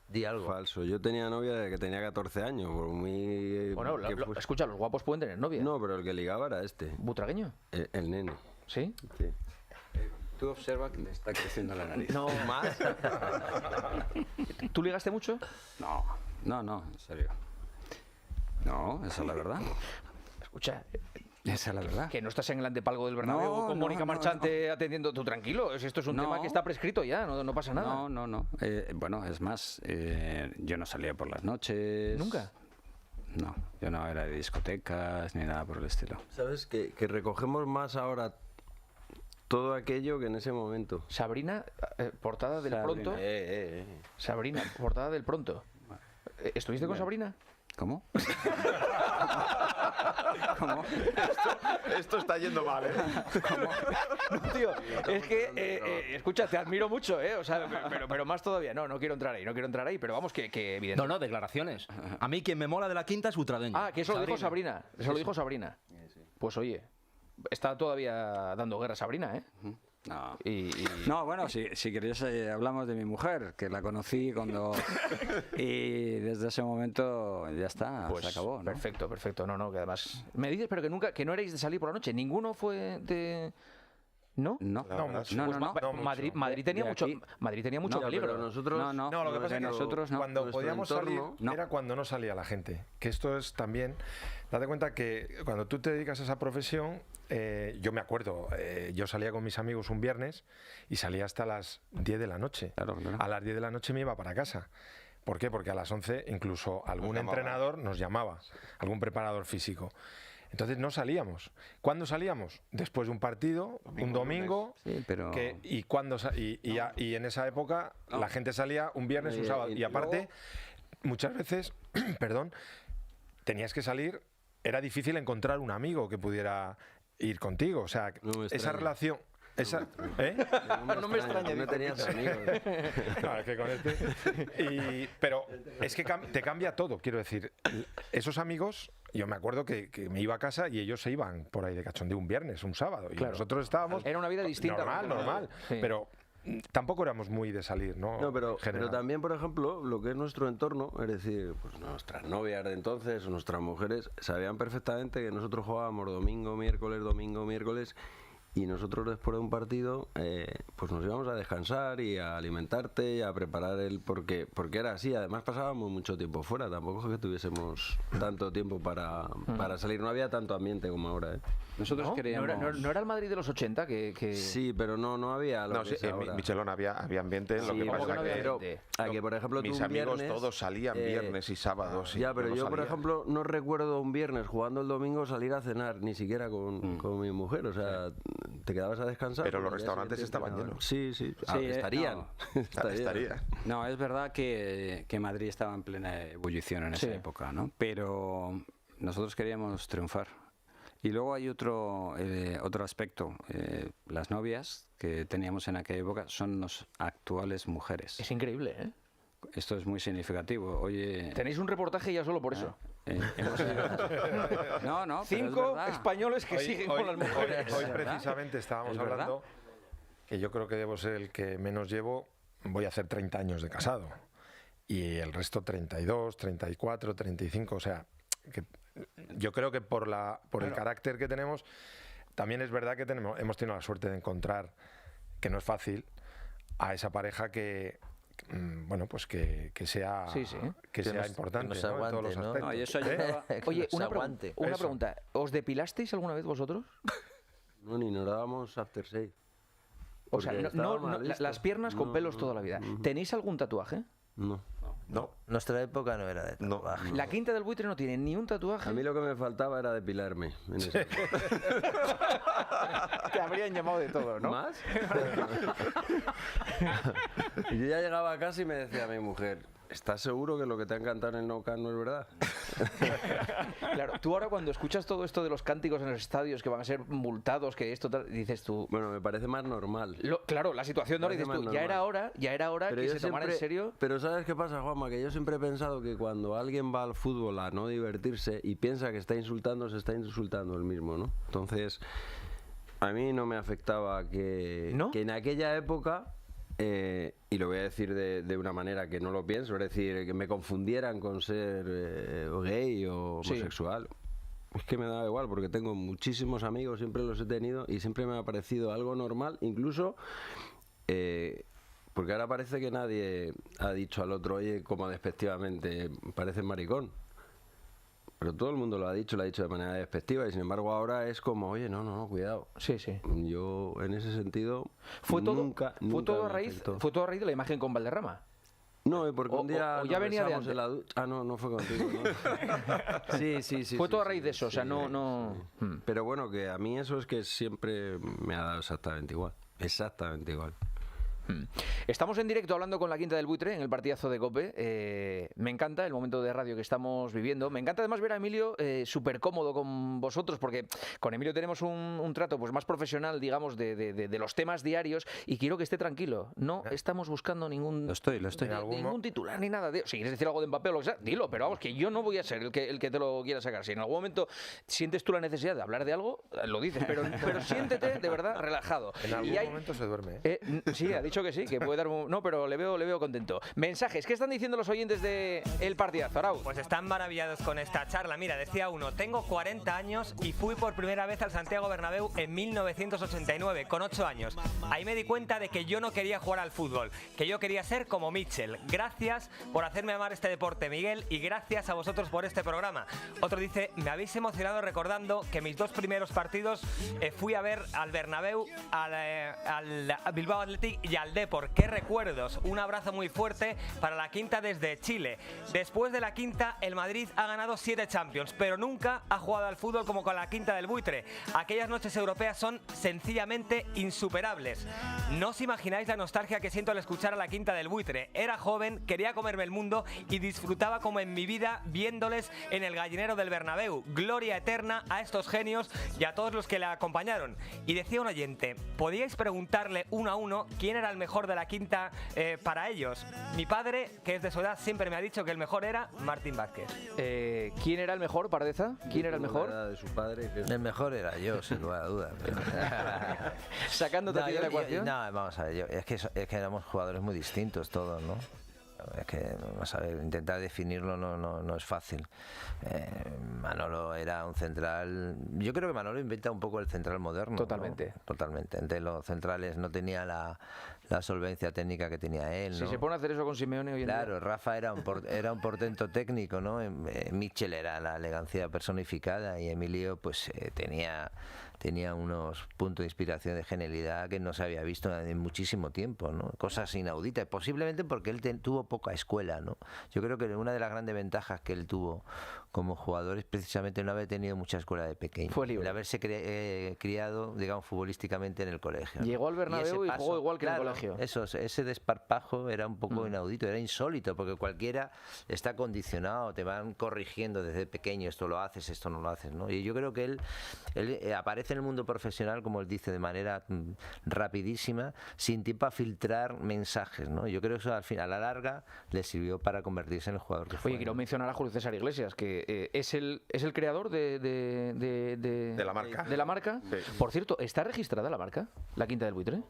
Di algo. Falso. Yo tenía novia desde que tenía 14 años. Por muy
Bueno, escucha, los guapos pueden tener novia.
No, pero el que ligaba era este.
¿Butragueño?
El nene.
¿Sí?
Sí.
Tú observa que le está creciendo la nariz.
No, más. ¿Tú ligaste mucho?
No, en serio. No, esa es la verdad.
Escucha,
Esa es la verdad.
que no estás en el antepalgo del Bernabéu con Mónica Marchante atendiendo. Tú tranquilo, esto es un tema que está prescrito ya, no pasa nada.
No. Bueno, es más, yo no salía por las noches.
¿Nunca?
No, yo no era de discotecas ni nada por el estilo.
¿Sabes? Que recogemos más ahora todo aquello que en ese momento.
Sabrina, portada del
Sabrina.
Pronto. Sabrina, portada del Pronto. ¿Estuviste con Sabrina?
¿Cómo? ¿Cómo?
Esto está yendo mal, ¿eh?
No, tío, es que, escucha, te admiro mucho, ¿eh? O sea, pero más todavía. No quiero entrar ahí, pero vamos, que evidente.
No, declaraciones. A mí quien me mola de la Quinta es Butragueño.
Ah, que eso lo dijo Sabrina. Eso lo dijo Sabrina. Pues oye, está todavía dando guerra Sabrina, ¿eh?
No.
Y...
No, bueno, si queréis hablamos de mi mujer, que la conocí cuando... y desde ese momento ya está,
pues,
se acabó, ¿no?
Perfecto. No, que además... Me dices, pero que no erais de salir por la noche. ¿Ninguno fue de...? ¿No?
No.
Madrid tenía mucho peligro.
Pero nosotros...
No, lo que pasa es que
nosotros no.
cuando
Nuestro
podíamos
entorno,
salir era cuando no salía la gente. Que esto es también... Date cuenta que cuando tú te dedicas a esa profesión, yo me acuerdo, yo salía con mis amigos un viernes y salía hasta las 10 de la noche.
Claro.
A las 10 de la noche me iba para casa. ¿Por qué? Porque a las 11 incluso algún entrenador nos llamaba, algún preparador físico. Entonces no salíamos. ¿Cuándo salíamos? Después de un partido, un domingo.
Sí, pero...
Y en esa época la gente salía un viernes, un sábado. Y aparte, muchas veces, perdón, tenías que salir, era difícil encontrar un amigo que pudiera ir contigo. O sea, esa relación...
No me extraña.
No tenías amigos.
No, es que con pero es que te cambia todo, quiero decir. Esos amigos, yo me acuerdo que me iba a casa y ellos se iban por ahí de cachondeo un viernes, un sábado. Y nosotros estábamos...
Era una vida distinta.
Normal. Sí. Pero tampoco éramos muy de salir, ¿no?
No, pero también, por ejemplo, lo que es nuestro entorno, es decir, pues nuestras novias de entonces o nuestras mujeres, sabían perfectamente que nosotros jugábamos domingo, miércoles, y nosotros después de un partido pues nos íbamos a descansar y a alimentarte y a preparar porque era así. Además pasábamos mucho tiempo fuera, tampoco es que tuviésemos tanto tiempo para salir, no había tanto ambiente como ahora, ¿eh?
Nosotros queríamos...
¿No era el Madrid de los 80 que...?
Sí, pero no había lo que es ahora.
Michelón, había ambiente, lo que pasa
que por ejemplo
mis
tú
amigos
viernes,
todos salían viernes y sábados.
Ya, pero yo por ejemplo no recuerdo un viernes jugando el domingo salir a cenar, ni siquiera con mi mujer, o sea, te quedabas a descansar.
Pero los restaurantes estaban llenos.
Sí, estarían.
Estaría.
No, es verdad que Madrid estaba en plena ebullición en esa época, ¿no? Pero nosotros queríamos triunfar. Y luego hay otro aspecto. Las novias que teníamos en aquella época son las actuales mujeres.
Es increíble, ¿eh?
Esto es muy significativo. Oye,
tenéis un reportaje ya solo por eso.
No,
5 españoles que siguen con las mujeres.
Hoy precisamente estábamos hablando que yo creo que debo ser el que menos llevo. Voy a hacer 30 años de casado. Y el resto 32, 34, 35. O sea, que yo creo que por el carácter que tenemos, también es verdad que hemos tenido la suerte de encontrar, que no es fácil, a esa pareja que bueno, pues que sea importante,
que nos aguante,
en todos los aspectos.
No, y eso ayudaba.
Oye, una pregunta. ¿Os depilasteis alguna vez vosotros?
No, ni nos dábamos aftershave.
O sea, las piernas con pelos toda la vida. ¿Tenéis algún tatuaje?
No.
No.
Nuestra época no era de tatuaje.
La Quinta del Buitre no tiene ni un tatuaje.
A mí lo que me faltaba era depilarme. En ese
Te habrían llamado de todo, ¿no?
¿Más? Y yo ya llegaba a casa y me decía a mi mujer, ¿estás seguro que lo que te ha encantado en el Nou Camp no es verdad?
Claro, tú ahora cuando escuchas todo esto de los cánticos en los estadios que van a ser multados, que esto tal, dices tú...
Bueno, me parece más normal.
Claro, la situación de ahora dices tú, ya era hora
Pero
que
yo
se tomara en serio...
Pero ¿sabes qué pasa, Juanma? Que yo siempre he pensado que cuando alguien va al fútbol a no divertirse y piensa que está insultando, se está insultando él mismo, ¿no? Entonces, a mí no me afectaba que en aquella época... y lo voy a decir de una manera que no lo pienso, es decir, que me confundieran con ser gay o homosexual. Es que me da igual, porque tengo muchísimos amigos, siempre los he tenido y siempre me ha parecido algo normal, incluso porque ahora parece que nadie ha dicho al otro, oye, como despectivamente, parece maricón. Pero todo el mundo lo ha dicho de manera despectiva y sin embargo ahora es como, oye, no, cuidado.
Sí, sí.
Yo en ese sentido
¿Fue todo a
raíz
de la imagen con Valderrama?
No, porque un día
ya venía de antes.
en la ducha. Ah, no fue contigo, ¿no? Sí.
Fue todo a raíz de eso, o sea, no...
Pero bueno, que a mí eso es que siempre me ha dado exactamente igual. Exactamente igual.
Estamos en directo hablando con la Quinta del Buitre en el partidazo de COPE. Me encanta el momento de radio que estamos viviendo. Me encanta además ver a Emilio súper cómodo con vosotros, porque con Emilio tenemos un trato pues más profesional, digamos, de los temas diarios, y quiero que esté tranquilo. No estamos buscando ningún...
Lo estoy.
Ningún titular ni nada. Si quieres decir algo de Mbappé o lo que sea, dilo, pero vamos, que yo no voy a ser el que te lo quiera sacar. Si en algún momento sientes tú la necesidad de hablar de algo, lo dices, pero siéntete de verdad relajado.
En algún momento se duerme.
Sí, ha dicho que sí, que puede dar no, pero le veo contento. Mensajes, ¿qué están diciendo los oyentes de el partidazo, Arauz?
Pues están maravillados con esta charla. Mira, decía uno, tengo 40 años y fui por primera vez al Santiago Bernabéu en 1989, con 8 años. Ahí me di cuenta de que yo no quería jugar al fútbol, que yo quería ser como Mitchell. Gracias por hacerme amar este deporte, Miguel, y gracias a vosotros por este programa. Otro dice, me habéis emocionado recordando que mis 2 primeros partidos fui a ver al Bernabéu, al Bilbao Athletic y al Depor. ¡Qué recuerdos! Un abrazo muy fuerte para la Quinta desde Chile. Después de la Quinta, el Madrid ha ganado 7 Champions, pero nunca ha jugado al fútbol como con la Quinta del Buitre. Aquellas noches europeas son sencillamente insuperables. No os imagináis la nostalgia que siento al escuchar a la Quinta del Buitre. Era joven, quería comerme el mundo y disfrutaba como en mi vida viéndoles en el gallinero del Bernabéu. Gloria eterna a estos genios y a todos los que le acompañaron. Y decía un oyente, ¿podíais preguntarle uno a uno quién era el mejor de la Quinta para ellos? Mi padre, que es de su edad, siempre me ha dicho que el mejor era Martín Vázquez.
¿Quién era el mejor, Pardeza? ¿Quién era el mejor?
De su padre,
El mejor era yo, sin lugar a dudas. Pero...
Sacándote a ti de la ecuación.
No, vamos a ver, es que éramos jugadores muy distintos todos, ¿no? Es que, vamos a ver, intentar definirlo no es fácil. Manolo era un central... Yo creo que Manolo inventa un poco el central moderno.
Totalmente.
¿No? Totalmente. Entre los centrales no tenía la solvencia técnica que tenía él, ¿no?
Si se pone a hacer eso con Simeone hoy en día.
Claro, Rafa era un portento técnico, ¿no? Mitchell era la elegancia personificada y Emilio pues tenía unos puntos de inspiración, de genialidad que no se había visto en muchísimo tiempo, ¿no? Cosas inauditas, posiblemente porque él tuvo poca escuela, ¿no? Yo creo que una de las grandes ventajas que él tuvo como jugador es precisamente no haber tenido mucha escuela de pequeño.
Fue libre.
El haberse criado, digamos, futbolísticamente en el colegio, ¿no?
Llegó al Bernabéu y jugó igual que en el colegio.
Ese desparpajo era un poco inaudito, era insólito, porque cualquiera está condicionado, te van corrigiendo desde pequeño, esto lo haces, esto no lo haces, ¿no? Y yo creo que él aparece en el mundo profesional, como él dice, de manera rapidísima, sin tiempo a filtrar mensajes, ¿no? Yo creo que eso al final, a la larga, le sirvió para convertirse en el jugador que fue.
Oye, quiero mencionar a Julio César Iglesias, que es el creador de
la marca.
De la marca.
Sí.
Por cierto, ¿está registrada la marca? ¿La Quinta del Buitre?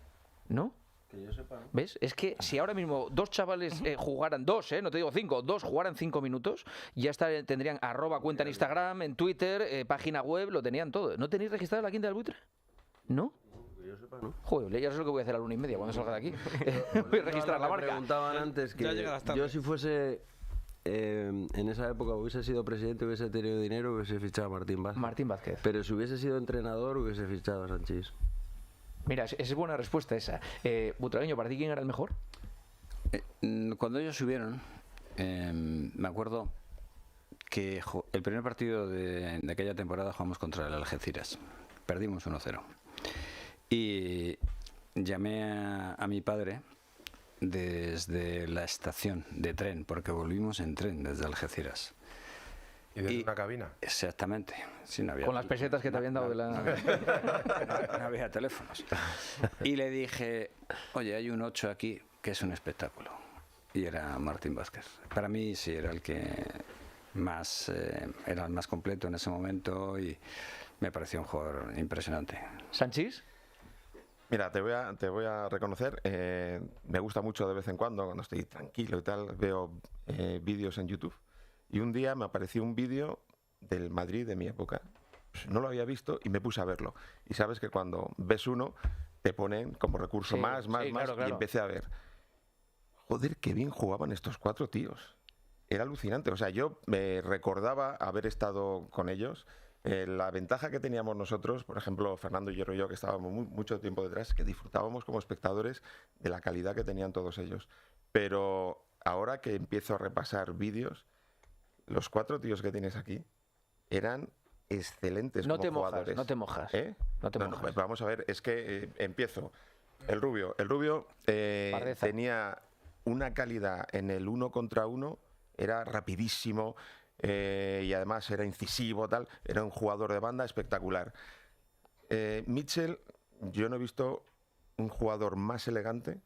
¿No?
Que yo sepa, ¿no?
¿Ves? Es que si ahora mismo 2 chavales jugaran, 2, no te digo 5, 2 jugaran 5 minutos, ya tendrían @cuenta en Instagram, en Twitter, página web, lo tenían todo. ¿No tenéis registrada la Quinta del Buitre? ¿No?
Que yo sepa, ¿no?
Joder, ya sé lo que voy a hacer a la 1:30 cuando salga de aquí. Voy a registrar la
Me
marca.
preguntaban antes que yo si fuese en esa época hubiese sido presidente, hubiese tenido dinero, hubiese fichado a Martín Vázquez.
Martín Vázquez.
Pero si hubiese sido entrenador, hubiese fichado a Sanchís.
Mira, es buena respuesta esa. Butragueño, ¿para ti quién era el mejor?
Cuando ellos subieron, me acuerdo que el primer partido de aquella temporada jugamos contra el Algeciras. Perdimos 1-0. Y llamé a mi padre desde la estación de tren, porque volvimos en tren desde Algeciras.
¿Y desde una cabina?
Exactamente. Sí, no había,
con las pesetas que te habían dado de la...
no había teléfonos. Y le dije, oye, hay un 8 aquí que es un espectáculo. Y era Martín Vázquez. Para mí sí era el que más era el más completo en ese momento y me pareció un jugador impresionante.
¿Sanchís?
Mira, te voy a reconocer, me gusta mucho de vez en cuando estoy tranquilo y tal, veo vídeos en YouTube. Y un día me apareció un vídeo del Madrid de mi época. Pues no lo había visto y me puse a verlo. Y sabes que cuando ves uno, te ponen como recurso más,
claro.
Y empecé a ver. Joder, qué bien jugaban estos 4 tíos. Era alucinante. O sea, yo me recordaba haber estado con ellos. La ventaja que teníamos nosotros, por ejemplo, Fernando Hierro y yo, que estábamos mucho tiempo detrás, que disfrutábamos como espectadores de la calidad que tenían todos ellos. Pero ahora que empiezo a repasar vídeos, los 4 tíos que tienes aquí eran excelentes como jugadores.
No te mojas. No te mojas.
Pues vamos a ver, es que empiezo. El Rubio tenía una calidad en el 1 contra 1, era rapidísimo y además era incisivo, tal. Era un jugador de banda espectacular. Mitchell, yo no he visto un jugador más elegante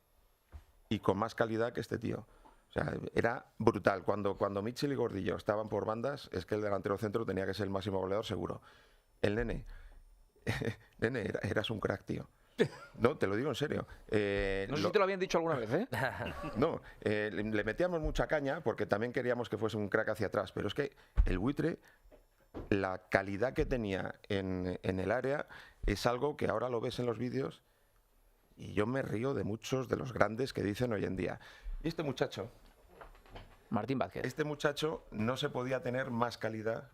y con más calidad que este tío. O sea, era brutal. Cuando Mitchell y Gordillo estaban por bandas, es que el delantero centro tenía que ser el máximo goleador seguro. El Nene, eras un crack, tío. No, te lo digo en serio.
No sé si te lo habían dicho alguna vez, ¿eh?
No, le metíamos mucha caña porque también queríamos que fuese un crack hacia atrás, pero es que el Buitre, la calidad que tenía en el área es algo que ahora lo ves en los vídeos y yo me río de muchos de los grandes que dicen hoy en día. Y este muchacho,
Martín Vázquez.
Este muchacho no se podía tener más calidad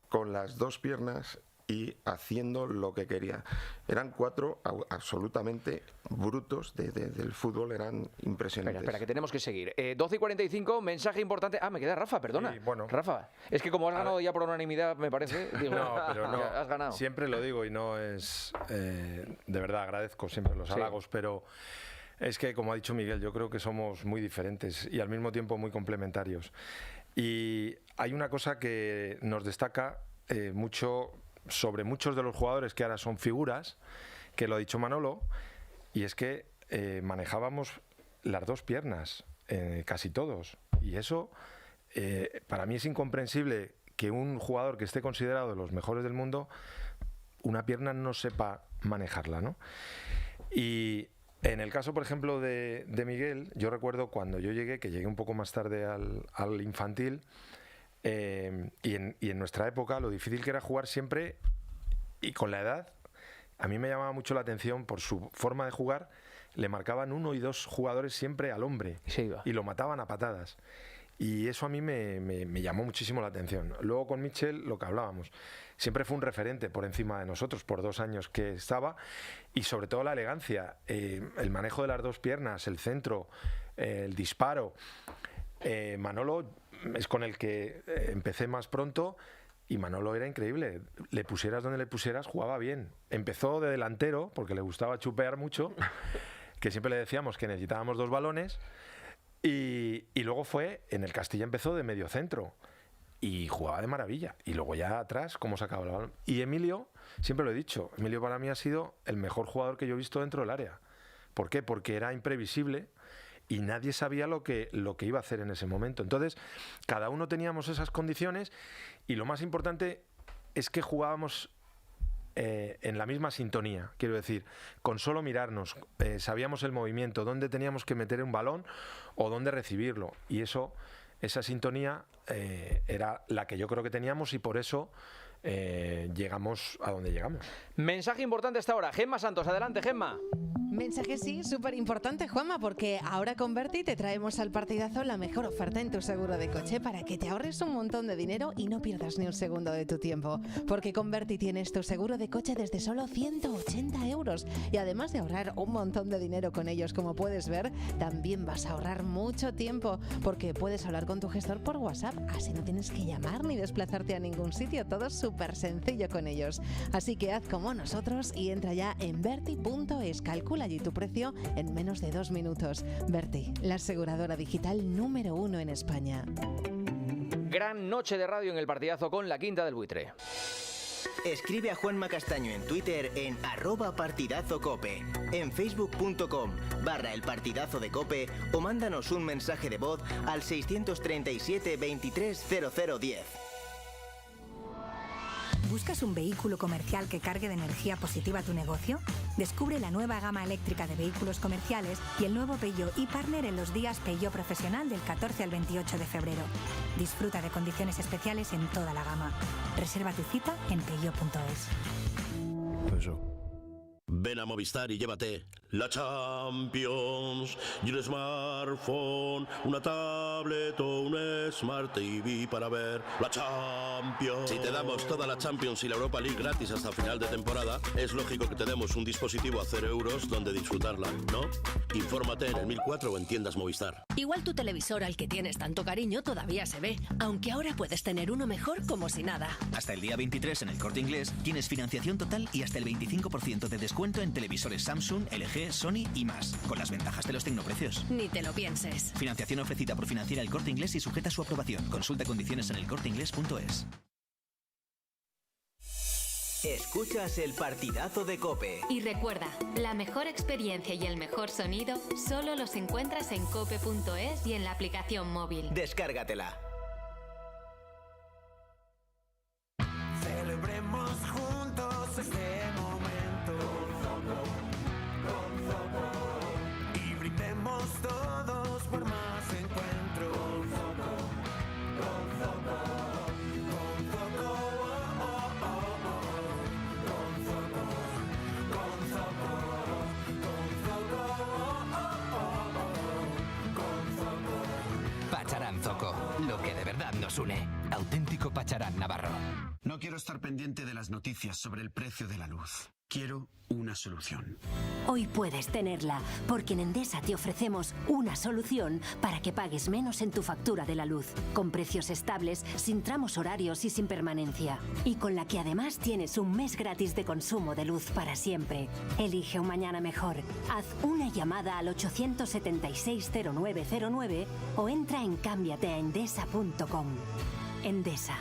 con las 2 piernas y haciendo lo que quería. Eran 4 absolutamente brutos del fútbol, eran impresionantes.
Espera, que tenemos que seguir. 12:45, mensaje importante. Me queda Rafa, perdona.
Sí, bueno.
Rafa, es que como has ganado ya por unanimidad, me parece. Digo,
no, pero no.
Has ganado.
Siempre lo digo y no es... de verdad, agradezco siempre los halagos, pero... Es que, como ha dicho Miguel, yo creo que somos muy diferentes y al mismo tiempo muy complementarios. Y hay una cosa que nos destaca mucho sobre muchos de los jugadores que ahora son figuras, que lo ha dicho Manolo, y es que manejábamos las 2 piernas, casi todos. Y eso, para mí es incomprensible que un jugador que esté considerado de los mejores del mundo, una pierna no sepa manejarla, ¿no? Y... en el caso, por ejemplo, de Miguel, yo recuerdo cuando yo llegué, que llegué un poco más tarde al infantil, y en nuestra época lo difícil que era jugar siempre, y con la edad, a mí me llamaba mucho la atención por su forma de jugar, le marcaban 1 y 2 jugadores siempre al hombre, y lo mataban a patadas. Y eso a mí me llamó muchísimo la atención. Luego con Mitchell, lo que hablábamos, siempre fue un referente por encima de nosotros, por 2 años que estaba, y sobre todo la elegancia, el manejo de las 2 piernas, el centro, el disparo. Manolo es con el que empecé más pronto, y Manolo era increíble. Le pusieras donde le pusieras, jugaba bien. Empezó de delantero, porque le gustaba chupear mucho, que siempre le decíamos que necesitábamos 2 balones, y luego en el Castilla empezó de medio centro y jugaba de maravilla, y luego ya atrás cómo sacaba el balón. Y Emilio, siempre lo he dicho, Emilio para mí ha sido el mejor jugador que yo he visto dentro del área. ¿Por qué? Porque era imprevisible y nadie sabía lo que iba a hacer en ese momento. Entonces cada uno teníamos esas condiciones, y lo más importante es que jugábamos en la misma sintonía, quiero decir, con solo mirarnos, sabíamos el movimiento, dónde teníamos que meter un balón o dónde recibirlo, y esa sintonía era la que yo creo que teníamos, y por eso llegamos a donde llegamos.
Mensaje importante hasta ahora. Gemma Santos, adelante, Gemma.
Mensaje sí, súper importante, Juanma, porque ahora con Berti te traemos al partidazo la mejor oferta en tu seguro de coche para que te ahorres un montón de dinero y no pierdas ni un segundo de tu tiempo. Porque con Berti tienes tu seguro de coche desde solo 180 euros y además de ahorrar un montón de dinero con ellos, como puedes ver, también vas a ahorrar mucho tiempo porque puedes hablar con tu gestor por WhatsApp, así no tienes que llamar ni desplazarte a ningún sitio, todo súper sencillo con ellos. Así que haz como nosotros y entra ya en berti.es, calcula allí tu precio en menos de 2 minutos. Berti, la aseguradora digital número 1 en España.
Gran noche de radio en el partidazo con la Quinta del Buitre.
Escribe a Juanma Castaño en Twitter en @partidazocope, en facebook.com/elpartidazo de Cope o mándanos un mensaje de voz al 637 23 0010.
¿Buscas un vehículo comercial que cargue de energía positiva tu negocio? Descubre la nueva gama eléctrica de vehículos comerciales y el nuevo Peugeot e-Partner en los días Peugeot Profesional del 14 al 28 de febrero. Disfruta de condiciones especiales en toda la gama. Reserva tu cita en peugeot.es.
Ven a Movistar y llévate la Champions y un smartphone, una tablet o un Smart TV para ver la Champions. Si te damos toda la Champions y la Europa League gratis hasta final de temporada, es lógico que te demos un dispositivo a 0 euros donde disfrutarla, ¿no? Infórmate en el 1004 o en tiendas Movistar.
Igual tu televisor al que tienes tanto cariño todavía se ve, aunque ahora puedes tener uno mejor como si nada.
Hasta el día 23 en el Corte Inglés tienes financiación total y hasta el 25% de descuento en televisores Samsung, LG, Sony y más, con las ventajas de los tecnoprecios.
Ni te lo pienses.
Financiación ofrecida por Financiera El Corte Inglés y sujeta a su aprobación. Consulta condiciones en elcorteinglés.es.
Escuchas el partidazo de Cope.
Y recuerda, la mejor experiencia y el mejor sonido solo los encuentras en cope.es y en la aplicación móvil.
Descárgatela.
Celebremos juntos este momento con Zoco y brindemos todos por más encuentros con Zoco,
Pacharán Zoco, lo que de verdad nos une. Auténtico Pacharán navarro.
No quiero estar pendiente de las noticias sobre el precio de la luz. Quiero una solución.
Hoy puedes tenerla, porque en Endesa te ofrecemos una solución para que pagues menos en tu factura de la luz, con precios estables, sin tramos horarios y sin permanencia. Y con la que además tienes un mes gratis de consumo de luz para siempre. Elige un mañana mejor. Haz una llamada al 876-0909 o entra en cambiateaendesa.com. Endesa.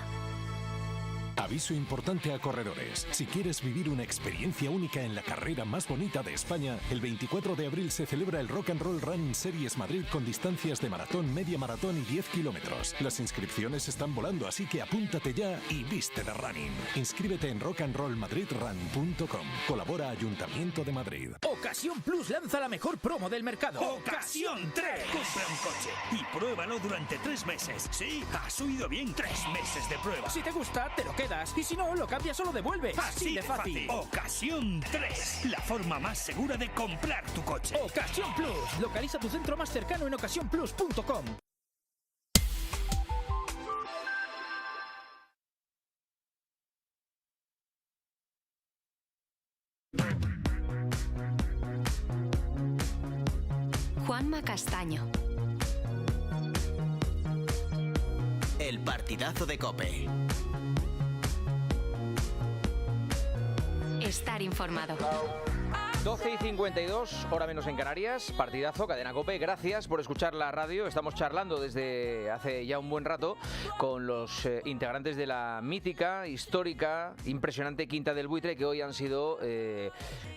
Aviso importante a corredores. Si quieres vivir una experiencia única en la carrera más bonita de España, el 24 de abril se celebra el Rock and Roll Running Series Madrid con distancias de maratón, media maratón y 10 kilómetros. Las inscripciones están volando, así que apúntate ya y viste de running. Inscríbete en rockandrollmadridrun.com. Colabora Ayuntamiento de Madrid.
Ocasión Plus lanza la mejor promo del mercado.
¡Ocasión 3! Compra un coche y pruébalo durante 3 meses. Sí, has oído bien, 3 meses de prueba.
Si te gusta, te lo quedas. Y si no, lo cambias o lo devuelves.
Así de fácil. Ocasión 3. La forma más segura de comprar tu coche.
Ocasión Plus. Localiza tu centro más cercano en ocasiónplus.com.
Juanma Castaño.
El partidazo de Cope.
Estar informado.
12:52, hora menos en Canarias, partidazo, Cadena COPE, gracias por escuchar la radio. Estamos charlando desde hace ya un buen rato con los integrantes de la mítica, histórica, impresionante Quinta del Buitre, que hoy han sido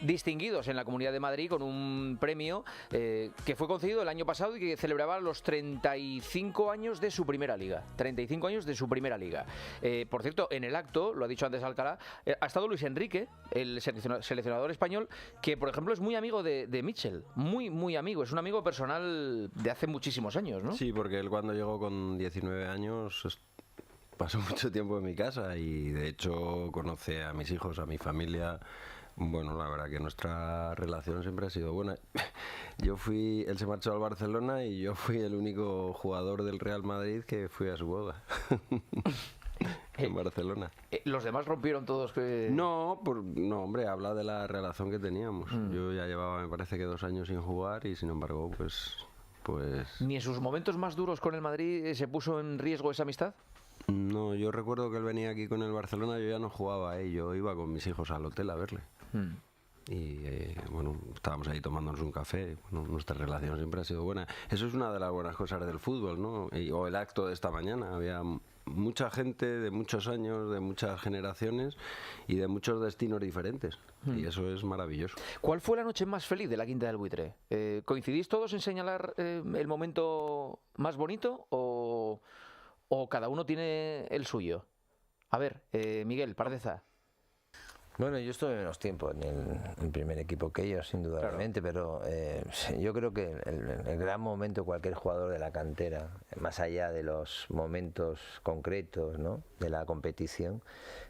distinguidos en la Comunidad de Madrid con un premio que fue concedido el año pasado y que celebraba los 35 años de su primera liga. 35 años de su primera liga. Por cierto, en el acto, lo ha dicho antes Alcalá, ha estado Luis Enrique, el seleccionador español, que por ejemplo es muy amigo de Mitchell, muy amigo, es un amigo personal de hace muchísimos años, ¿no?
Sí, porque él cuando llegó con 19 años pasó mucho tiempo en mi casa y de hecho conoce a mis hijos, a mi familia Bueno, la verdad que nuestra relación siempre ha sido buena. Él se marchó al Barcelona y yo fui el único jugador del Real Madrid que fui a su boda. En Barcelona.
¿Los demás rompieron todos?
No, hombre, habla de la relación que teníamos. Yo ya llevaba, me parece que 2 años sin jugar y sin embargo, pues...
¿Ni en sus momentos más duros con el Madrid se puso en riesgo esa amistad?
No, yo recuerdo que él venía aquí con el Barcelona, yo ya no jugaba, yo iba con mis hijos al hotel a verle. Y bueno, estábamos ahí tomándonos un café. Bueno, nuestra relación siempre ha sido buena. Eso es una de las buenas cosas del fútbol, ¿no? O el acto de esta mañana. Había mucha gente de muchos años, de muchas generaciones y de muchos destinos diferentes. Y eso es maravilloso.
¿Cuál fue la noche más feliz de la Quinta del Buitre? ¿Coincidís todos en señalar el momento más bonito o cada uno tiene el suyo? A ver, Miguel Pardeza.
Bueno, yo estuve menos tiempo en el primer equipo que ellos, indudablemente, pero yo creo que el gran momento de cualquier jugador de la cantera, más allá de los momentos concretos, ¿no?, de la competición,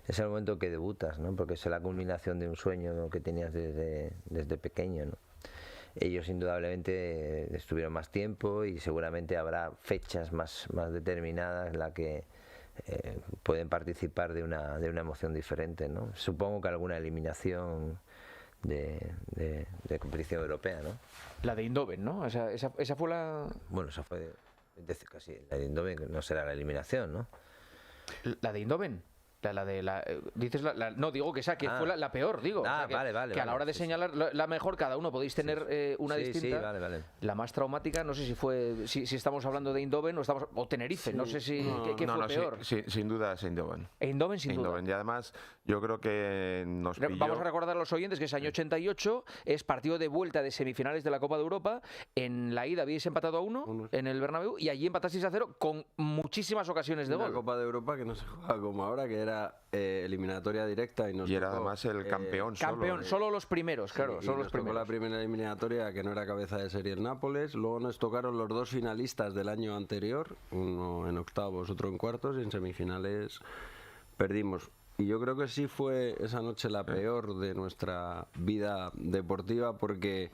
es el momento que debutas, ¿no?, porque es la culminación de un sueño, ¿no?, que tenías desde pequeño, ¿no? Ellos indudablemente estuvieron más tiempo y seguramente habrá fechas más determinadas en la que pueden participar de una emoción diferente, ¿no? Supongo que alguna eliminación de competición europea, ¿no?
La de Eindhoven, ¿no? Esa fue la...
Bueno, esa fue casi la de Eindhoven, no será la eliminación, ¿no?
¿La de Eindhoven? Dices no, digo que esa que fue la peor, digo.
Vale.
Que a la hora de señalar la mejor, cada uno podéis tener una distinta.
Sí, vale.
La más traumática, no sé si estamos hablando de Eindhoven o Tenerife, no sé si ¿qué fue peor.
Sí, sin duda es Eindhoven.
Eindhoven, sin duda.
Y además, yo creo que nos pilló...
Vamos a recordar a los oyentes que es año 88, es partido de vuelta de semifinales de la Copa de Europa. En la ida habéis empatado a 1 en el Bernabéu y allí empatasteis a 0 con muchísimas ocasiones de gol.
La Copa de Europa que no se jugaba como ahora, que era eliminatoria directa y
era además el campeón
solo los primeros, claro,
sí,
solo los
nos tocó
primeros.
la primera eliminatoria, que no era cabeza de serie, el Nápoles. Luego nos tocaron los 2 finalistas del año anterior, uno en octavos, otro en cuartos, y en semifinales perdimos. Y yo creo que sí fue esa noche la peor de nuestra vida deportiva, porque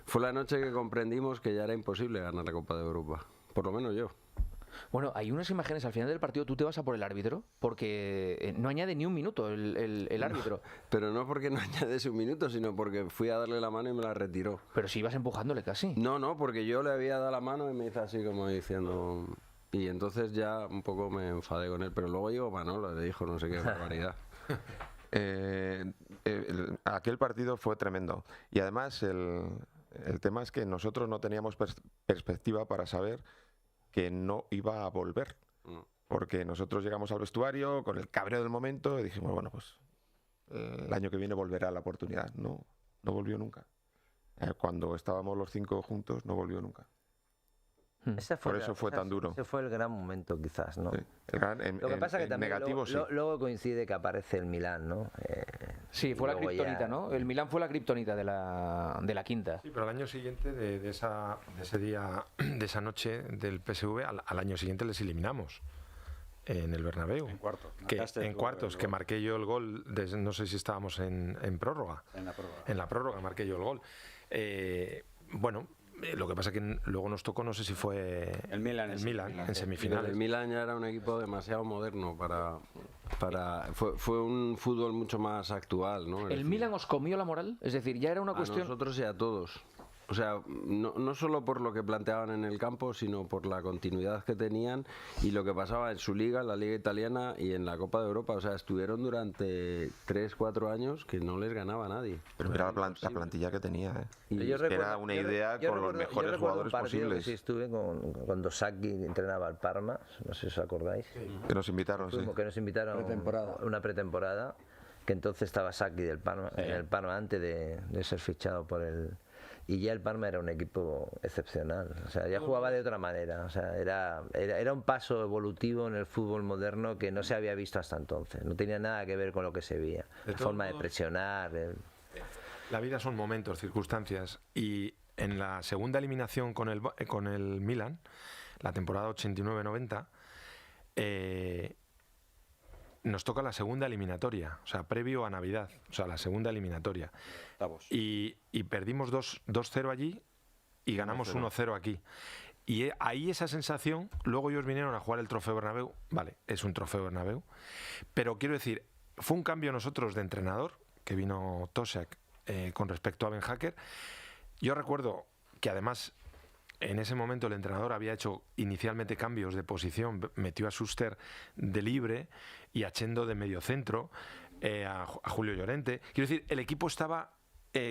fue la noche que comprendimos que ya era imposible ganar la Copa de Europa, por lo menos yo.
Bueno, hay unas imágenes al final del partido, tú te vas a por el árbitro, porque no añade ni un minuto el árbitro.
No, pero no porque no añades un minuto, sino porque fui a darle la mano y me la retiró.
Pero si ibas empujándole casi.
No, porque yo le había dado la mano y me hizo así como diciendo... Y entonces ya un poco me enfadé con él, pero luego llegó Manolo, le dijo no sé qué barbaridad.
Aquel partido fue tremendo. Y además el tema es que nosotros no teníamos perspectiva para saber que no iba a volver, porque nosotros llegamos al vestuario con el cabreo del momento y dijimos, bueno, pues el año que viene volverá la oportunidad. No volvió nunca. Cuando estábamos los 5 juntos, no volvió nunca. Por eso fue tan duro.
Ese fue el gran momento, quizás, ¿no?
Sí, lo
que pasa es que también
negativo,
luego coincide que aparece el Milán, ¿no?
Sí, fue la kriptonita, ¿no? El Milán fue la kriptonita de la quinta.
Sí, pero al año siguiente de ese día, de esa noche del PSV, al año siguiente les eliminamos en el Bernabéu.
En cuartos.
En cuartos, que marqué yo el gol, no sé si estábamos en prórroga. En la prórroga marqué yo el gol. Bueno... Lo que pasa es que luego nos tocó, no sé si fue
el Milan
en semifinales.
El Milan ya era un equipo demasiado moderno fue un fútbol mucho más actual, ¿no?
¿El Milan os comió la moral? Es decir, ya era una cuestión...
A nosotros y a todos. O sea, no solo por lo que planteaban en el campo, sino por la continuidad que tenían y lo que pasaba en su liga, la liga italiana y en la Copa de Europa. O sea, estuvieron durante 3-4 años que no les ganaba nadie.
Pero mira la plantilla que tenía, ¿eh? Y era una idea con los mejores jugadores posibles.
Sí, estuve cuando Sacchi entrenaba al Parma, no sé si os acordáis.
Que nos invitaron,
Que nos invitaron una pretemporada, que entonces estaba Sacchi del Parma, en el Parma antes de ser fichado por el... Y ya el Parma era un equipo excepcional, o sea, ya jugaba de otra manera, o sea, era un paso evolutivo en el fútbol moderno que no se había visto hasta entonces, no tenía nada que ver con lo que se veía, la forma de presionar.
La vida son momentos, circunstancias, y en la segunda eliminación con el Milan, la temporada 89-90, nos toca la segunda eliminatoria, o sea, previo a Navidad, o sea, la segunda eliminatoria. Y perdimos 2-0 allí y ganamos 1-0 aquí. Y ahí esa sensación, luego ellos vinieron a jugar el Trofeo Bernabéu, vale, es un Trofeo Bernabéu, pero quiero decir, fue un cambio nosotros de entrenador, que vino Toshack con respecto a Ben Hacker. Yo recuerdo que además en ese momento el entrenador había hecho inicialmente cambios de posición, metió a Schuster de libre y a Chendo de mediocentro, a Julio Llorente. Quiero decir, el equipo estaba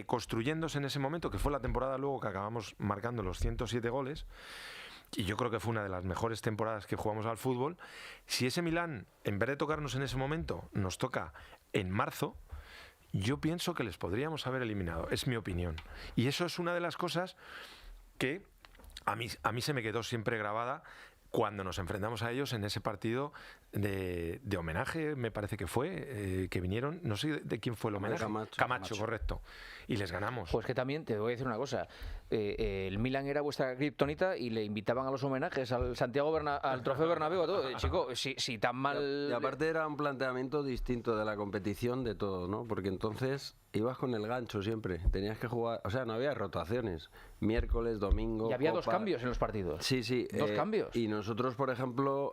construyéndose en ese momento, que fue la temporada luego que acabamos marcando los 107 goles, y yo creo que fue una de las mejores temporadas que jugamos al fútbol. Si ese Milán, en vez de tocarnos en ese momento, nos toca en marzo, yo pienso que les podríamos haber eliminado, es mi opinión. Y eso es una de las cosas que a mí se me quedó siempre grabada cuando nos enfrentamos a ellos en ese partido de homenaje, me parece que fue, que vinieron, no sé de quién fue el homenaje. Camacho, correcto. Y les ganamos.
Pues que también te voy a decir una cosa, el Milan era vuestra kriptonita y le invitaban a los homenajes al al Trofeo Bernabéu, a todo. Chico, si tan mal...
Y aparte era un planteamiento distinto de la competición, de todo, ¿no? Porque entonces ibas con el gancho siempre, tenías que jugar, o sea, no había rotaciones, miércoles, domingo,
y había
Copa.
2 cambios en los partidos.
Sí,
2 cambios.
Y nosotros, por ejemplo,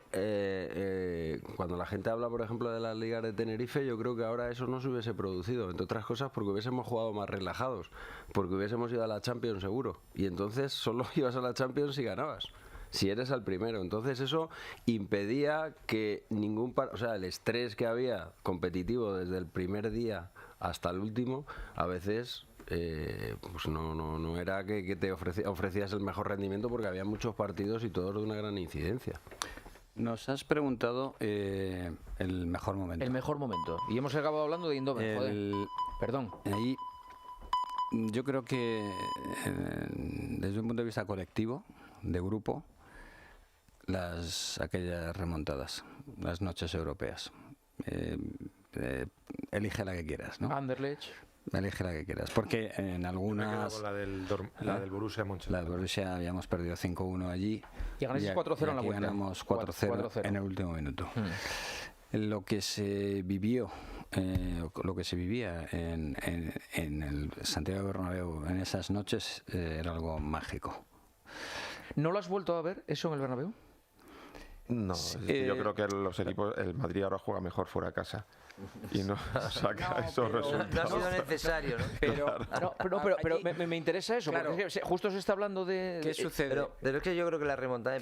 cuando la gente habla, por ejemplo, de las ligas de Tenerife, yo creo que ahora eso no se hubiese producido, entre otras cosas porque hubiésemos jugado más relajados, porque hubiésemos ido a la Champions seguro, y entonces solo ibas a la Champions si ganabas, si eres el primero. Entonces eso impedía que o sea, el estrés que había competitivo desde el primer día hasta el último, a veces pues no era que te ofrecías el mejor rendimiento, porque había muchos partidos y todos de una gran incidencia.
Nos has preguntado el mejor momento.
El mejor momento. Y hemos acabado hablando de Eindhoven, joder. Perdón.
Ahí, yo creo que desde un punto de vista colectivo, de grupo, aquellas remontadas, las noches europeas. Elige la que quieras, ¿no?
Anderlecht.
Elige la que quieras, porque en algunas...
La del Borussia Mönchengladbach.
La del Borussia habíamos perdido 5-1 allí.
Y ganáis 4-0 en la vuelta.
Ganamos 4-0 en el último minuto. Lo que se vivió, lo que se vivía en el Santiago Bernabéu en esas noches era algo mágico.
¿No lo has vuelto a ver eso en el Bernabéu?
No, yo creo que los equipos, el Madrid ahora juega mejor fuera de casa y no saca esos resultados.
No ha sido necesario, ¿no?
Pero me interesa eso, claro, porque es que justo se está hablando de...
¿Qué sucede?
Pero es que yo creo que la remontada,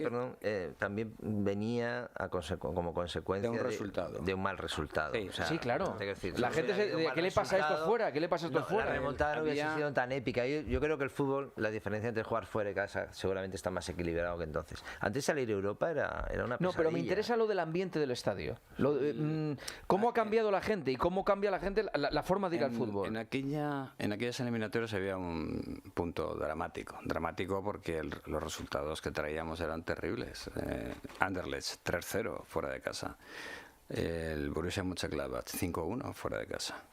también venía como consecuencia
de un resultado.
De un mal resultado.
Sí,
o sea,
sí, claro.
Decir,
la gente ¿qué le pasa a esto fuera? ¿Qué le pasa a esto fuera?
La remontada no hubiese sido tan épica. Yo creo que el fútbol, la diferencia entre jugar fuera de casa seguramente está más equilibrado que entonces. Antes salir a Europa era una pesadilla.
No, pero me interesa lo del ambiente del estadio. ¿Cómo ha cambiado la gente y cómo cambia la gente la forma de ir al fútbol?
En aquellas eliminatorias había un punto dramático porque los resultados que traíamos eran terribles. Anderlecht 3-0 fuera de casa, el Borussia Mönchengladbach 5-1 fuera de casa.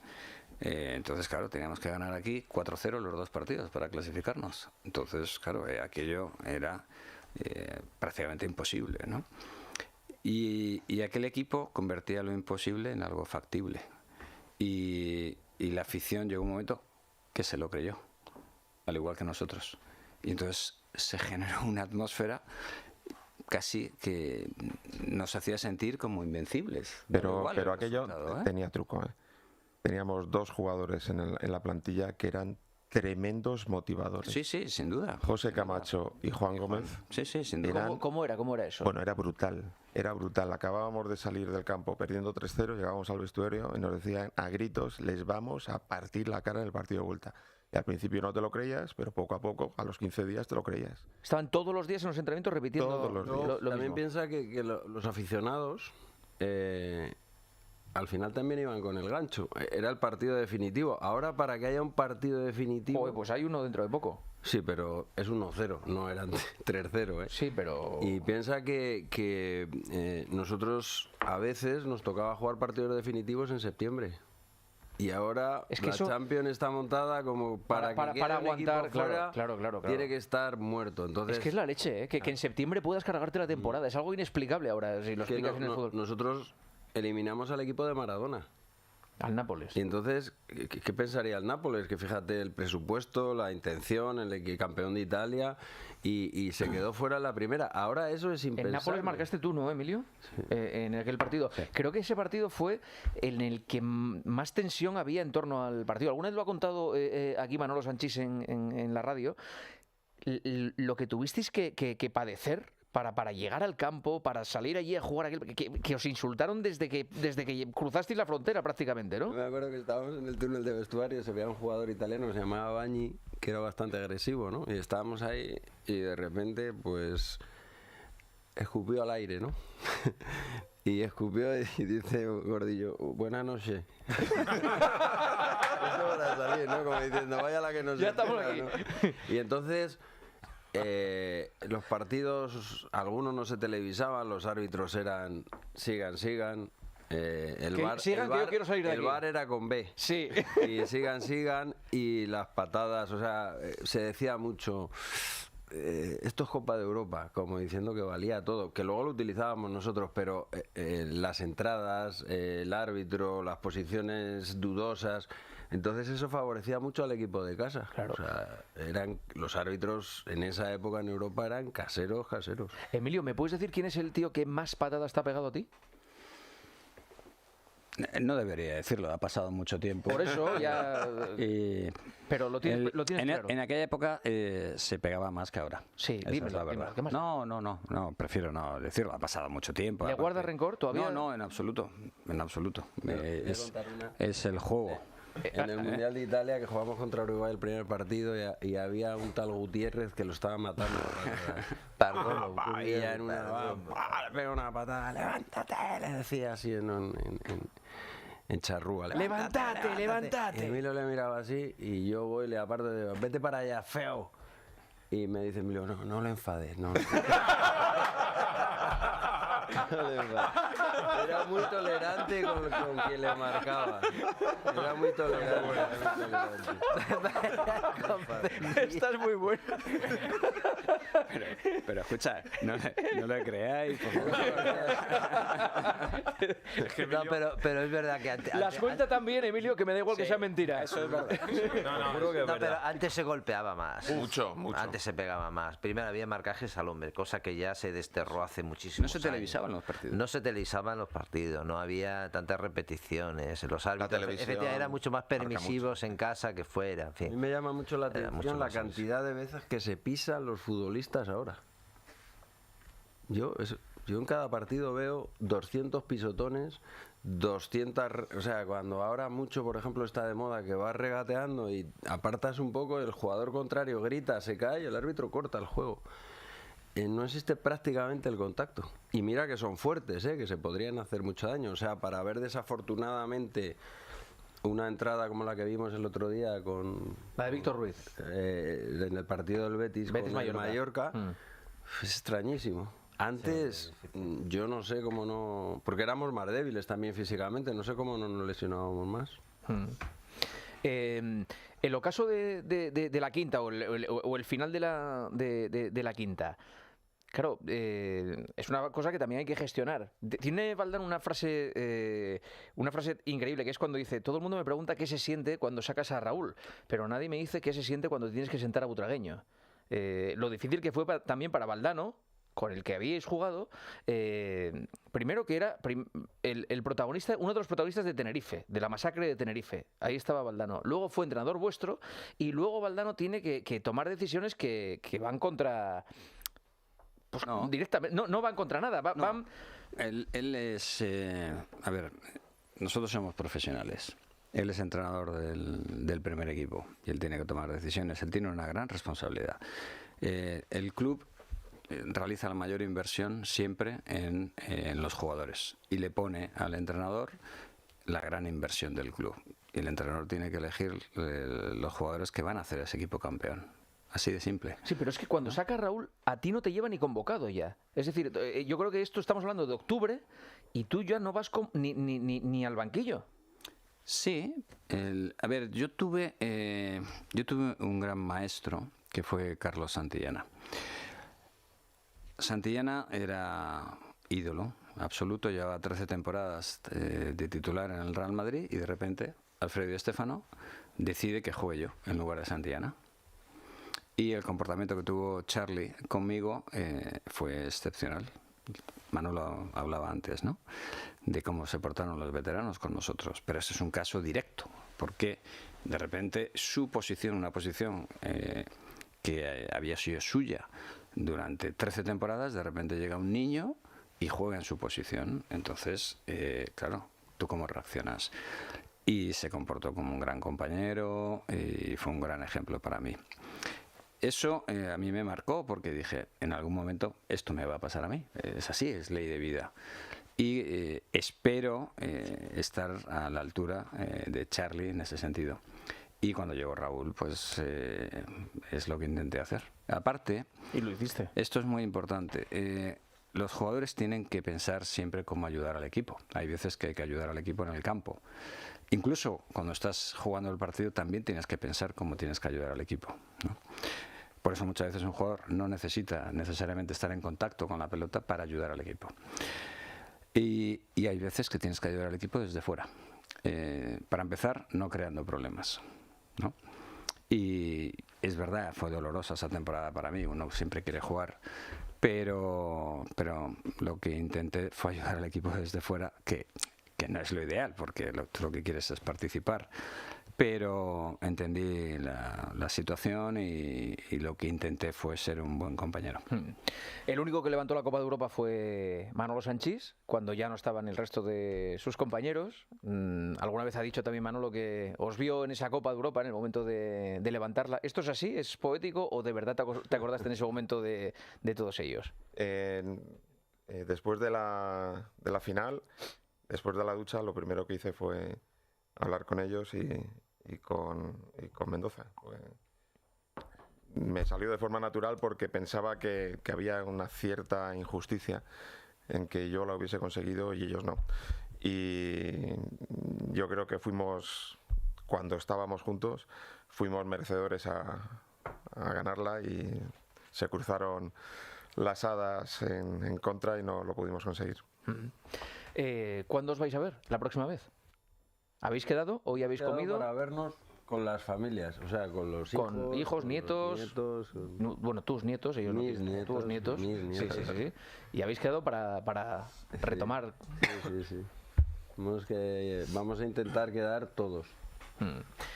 Entonces, claro, teníamos que ganar aquí 4-0 los 2 partidos para clasificarnos. Entonces, claro, aquello era prácticamente imposible, ¿no? Y aquel equipo convertía lo imposible en algo factible. Y la afición llegó un momento que se lo creyó, al igual que nosotros. Y entonces se generó una atmósfera casi que nos hacía sentir como invencibles.
Pero aquello tenía truco, ¿eh? Teníamos 2 jugadores en la plantilla que eran tremendos motivadores.
Sí, sin duda.
José Camacho y Juan Gómez.
Sí, sin duda.
¿Cómo era eso?
Bueno, era brutal. Acabábamos de salir del campo perdiendo 3-0, llegábamos al vestuario y nos decían a gritos: les vamos a partir la cara en el partido de vuelta. Y al principio no te lo creías, pero poco a poco, a los 15 días te lo creías.
Estaban todos los días en los entrenamientos repitiendo
todos los días.
También mismo. Piensa que los aficionados al final también iban con el gancho. Era el partido definitivo. Ahora, para que haya un partido definitivo...
pues hay uno dentro de poco.
Sí, pero es 1-0, no eran 3-0, ¿eh?
Sí, pero...
Y piensa que nosotros a veces nos tocaba jugar partidos definitivos en septiembre. Y ahora la Champions está montada como para
aguantar,
fuera,
claro.
Tiene que estar muerto. Entonces,
es que es la leche, ¿eh? Que en septiembre puedas cargarte la temporada. Es algo inexplicable ahora, si lo explicas en el fútbol.
Nosotros... eliminamos al equipo de Maradona.
Al Nápoles.
Y entonces, ¿qué pensaría el Nápoles? Que fíjate el presupuesto, la intención, el campeón de Italia, y se quedó fuera en la primera. Ahora eso es impensable.
En Nápoles marcaste tú, ¿no, Emilio?
Sí.
En aquel partido. Sí. Creo que ese partido fue en el que más tensión había en torno al partido. Alguna vez lo ha contado aquí Manolo Sanchís en la radio. Lo que tuvisteis que padecer para llegar al campo, para salir allí a jugar aquel, que os insultaron desde que cruzasteis la frontera prácticamente, ¿no?
Me acuerdo que estábamos en el túnel de vestuario, se veía un jugador italiano que se llamaba Bagni, que era bastante agresivo, ¿no? Y estábamos ahí y de repente, pues, escupió al aire, ¿no? Y escupió y dice Gordillo, buenas noches. Eso para salir, ¿no? Como diciendo, vaya la que nos
ya estamos aquí,
¿no? Y entonces... los partidos, algunos no se televisaban, los árbitros eran sigan. El VAR era con B.
Sí.
Y sigan. Y las patadas, o sea, se decía mucho. Esto es Copa de Europa, como diciendo que valía todo, que luego lo utilizábamos nosotros, pero las entradas, el árbitro, las posiciones dudosas. Entonces eso favorecía mucho al equipo de casa.
Claro.
O sea, los árbitros en esa época en Europa eran caseros.
Emilio, ¿me puedes decir quién es el tío que más patadas te ha pegado a ti?
No debería decirlo, ha pasado mucho tiempo.
Por eso ya... Pero lo tienes claro.
En aquella época se pegaba más que ahora.
Sí, dímelo, ¿qué más?
No, prefiero no decirlo, ha pasado mucho tiempo.
¿Le guarda rencor todavía?
No, en absoluto. Es el juego.
En el Mundial de Italia, que jugamos contra Uruguay el primer partido, y había un tal Gutiérrez que lo estaba matando. Y ya en una le pega una patada, levántate, le decía así en charrúa.
Levántate.
Y Emilio le miraba así y yo voy y le aparto y digo, vete para allá, feo. Y me dice Emilio, no le enfades, no. Era muy tolerante con quien le marcaba. Era muy tolerante.
Estás muy bueno.
Pero escucha, no le creáis.
Pero es verdad que antes...
Las cuenta también, Emilio, que me da igual que sea mentira.
Eso es verdad.
Pero antes se golpeaba más.
Mucho.
Antes se pegaba más. Primero había marcajes al hombre, cosa que ya se desterró hace muchísimo.
No se televisaban los partidos.
No se televisaban los partidos, no había tantas repeticiones. Los árbitros efectivamente eran mucho más permisivos en casa que fuera. En fin.
A mí me llama mucho la atención la cantidad de veces que se pisan los futbolistas ahora. Yo en cada partido veo 200 pisotones, 200... O sea, cuando ahora mucho, por ejemplo, está de moda que vas regateando y apartas un poco, el jugador contrario grita, se cae y el árbitro corta el juego. No existe prácticamente el contacto. Y mira que son fuertes, que se podrían hacer mucho daño. O sea, para ver desafortunadamente una entrada como la que vimos el otro día con...
La de Víctor Ruiz.
En el partido del Betis con el Mallorca. Es extrañísimo. Antes, yo no sé cómo no... Porque éramos más débiles también físicamente. No sé cómo no nos lesionábamos más.
El ocaso de la quinta o el final de la quinta, claro, es una cosa que también hay que gestionar. Tiene Valdano una frase increíble, que es cuando dice: todo el mundo me pregunta qué se siente cuando sacas a Raúl, pero nadie me dice qué se siente cuando tienes que sentar a Butragueño. Lo difícil que fue también para Valdano, con el que habíais jugado, primero que era el protagonista, uno de los protagonistas de Tenerife, de la masacre de Tenerife. Ahí estaba Valdano. Luego fue entrenador vuestro y luego Valdano tiene que tomar decisiones que van contra... Pues no. Directamente, no van contra nada. Van...
Él es... a ver, nosotros somos profesionales. Él es entrenador del primer equipo y él tiene que tomar decisiones. Él tiene una gran responsabilidad. El club realiza la mayor inversión siempre en los jugadores y le pone al entrenador la gran inversión del club. Y el entrenador tiene que elegir los jugadores que van a hacer ese equipo campeón. Así de simple.
Sí, pero es que cuando saca a Raúl, a ti no te lleva ni convocado ya. Es decir, yo creo que esto estamos hablando de octubre y tú ya no vas ni al banquillo.
Sí. A ver, yo tuve un gran maestro que fue Carlos Santillana. Santillana era ídolo, absoluto, llevaba 13 temporadas de titular en el Real Madrid y de repente Alfredo Di Stéfano decide que juegue yo en lugar de Santillana. Y el comportamiento que tuvo Charlie conmigo fue excepcional. Manolo hablaba antes, ¿no?, de cómo se portaron los veteranos con nosotros, pero ese es un caso directo, porque de repente su posición, una posición que había sido suya durante 13 temporadas, de repente llega un niño y juega en su posición. Entonces, claro, ¿tú cómo reaccionas? Y se comportó como un gran compañero y fue un gran ejemplo para mí. Eso a mí me marcó porque dije, en algún momento esto me va a pasar a mí. Es así, es ley de vida. Y espero estar a la altura de Charlie en ese sentido. Y cuando llegó Raúl, pues es lo que intenté hacer. Aparte,
y lo hiciste.
Esto es muy importante. Los jugadores tienen que pensar siempre cómo ayudar al equipo. Hay veces que hay que ayudar al equipo en el campo. Incluso cuando estás jugando el partido también tienes que pensar cómo tienes que ayudar al equipo, ¿no? Por eso muchas veces un jugador no necesita necesariamente estar en contacto con la pelota para ayudar al equipo. Y hay veces que tienes que ayudar al equipo desde fuera. Para empezar, no creando problemas, ¿no? Y es verdad, fue dolorosa esa temporada para mí. Uno siempre quiere jugar, pero lo que intenté fue ayudar al equipo desde fuera, que no es lo ideal, porque lo que quieres es participar. Pero entendí la situación y lo que intenté fue ser un buen compañero.
El único que levantó la Copa de Europa fue Manolo Sanchís, cuando ya no estaban el resto de sus compañeros. Alguna vez ha dicho también Manolo que os vio en esa Copa de Europa en el momento de levantarla. ¿Esto es así? ¿Es poético o de verdad te acordaste en ese momento de todos ellos?
Después de la final, después de la ducha, lo primero que hice fue hablar con ellos y con Mendoza. Me salió de forma natural porque pensaba que había una cierta injusticia en que yo la hubiese conseguido y ellos no. Y yo creo que cuando estábamos juntos, fuimos merecedores a ganarla y se cruzaron las hadas en contra y no lo pudimos conseguir.
¿Cuándo os vais a ver la próxima vez? ¿Habéis quedado? ¿Hoy habéis comido?
Para vernos con las familias, o sea, con los hijos.
Con hijos, nietos. Bueno, tus nietos, ellos
mis nietos.
Tus nietos.
Mis nietos.
Sí. ¿Y habéis quedado para retomar?
Sí. Vamos a intentar quedar todos.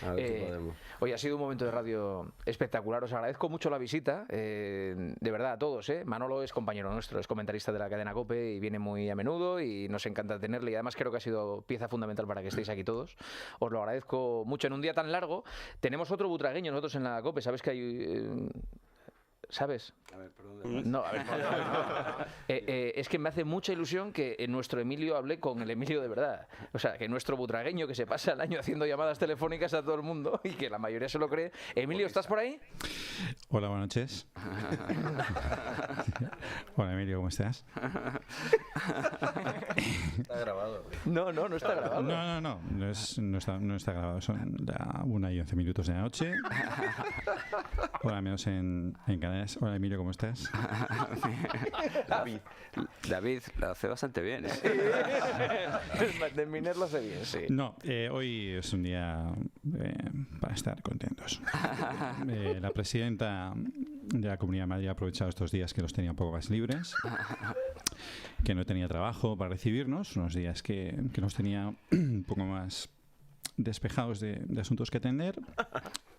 A ver si podemos.
Hoy ha sido un momento de radio espectacular. Os agradezco mucho la visita, de verdad a todos. Manolo es compañero nuestro, es comentarista de la cadena COPE y viene muy a menudo y nos encanta tenerle. Y además creo que ha sido pieza fundamental para que estéis aquí todos. Os lo agradezco mucho. En un día tan largo tenemos otro butragueño nosotros en la COPE. ¿Sabes que hay...? ¿Sabes?
A ver, ¿por dónde?
No, a ver, es que me hace mucha ilusión que nuestro Emilio hable con el Emilio de verdad. O sea, que nuestro butragueño que se pasa el año haciendo llamadas telefónicas a todo el mundo y que la mayoría se lo cree. Emilio, ¿estás por ahí?
Hola, buenas noches. Hola, Emilio, ¿cómo estás?
Está grabado.
No está grabado.
No está grabado. Son la 1:11 minutos de la noche. Hola, menos en Canarias. Hola, Emilio, ¿cómo estás?
David lo hace bastante bien.
De Miner lo hace bien, sí.
No, hoy es un día para estar contentos. La presidenta de la Comunidad de Madrid ha aprovechado estos días que los tenía un poco más libres, que no tenía trabajo para recibirnos, unos días que nos tenía un poco más despejados de asuntos que atender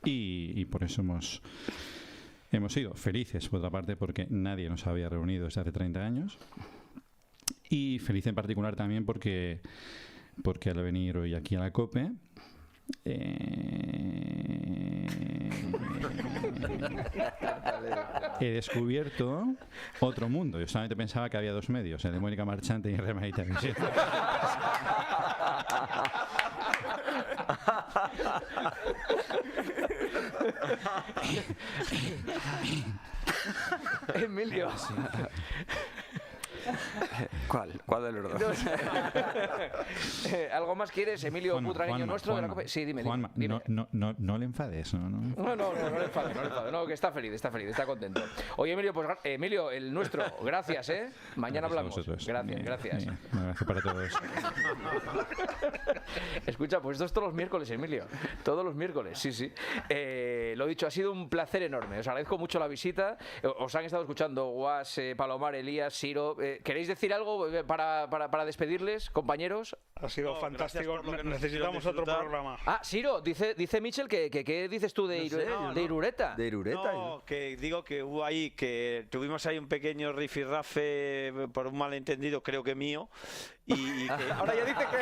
y por eso hemos sido felices, por otra parte, porque nadie nos había reunido desde hace 30 años. Y feliz en particular también porque al venir hoy aquí a la COPE he descubierto otro mundo. Yo solamente pensaba que había dos medios, el de Mónica Marchante y el de Marita Televisión.
Emilio.
¿Cuál de los dos?
¿Algo más quieres, Emilio Butragueño nuestro de la COPE? Sí, dime.
Juanma,
dime.
no le enfades.
No le enfades, no, que está feliz, está contento. Oye, Emilio, pues Emilio, el nuestro, gracias, ¿eh? Mañana hablamos. Gracias.
Gracias para todos.
Escucha, pues esto es todos los miércoles, Emilio. Todos los miércoles, sí. Lo dicho, ha sido un placer enorme. Os agradezco mucho la visita. Os han estado escuchando Guas, Palomar, Elías, Siro. ¿Queréis decir algo para despedirles, compañeros?
Ha sido fantástico. Necesitamos otro programa.
Siro, dice Michel que ¿qué dices tú de Irureta?
De Irureta.
No, que digo que hubo ahí, que tuvimos ahí un pequeño rifirrafe por un malentendido, creo que mío. Y que
ahora ya dice que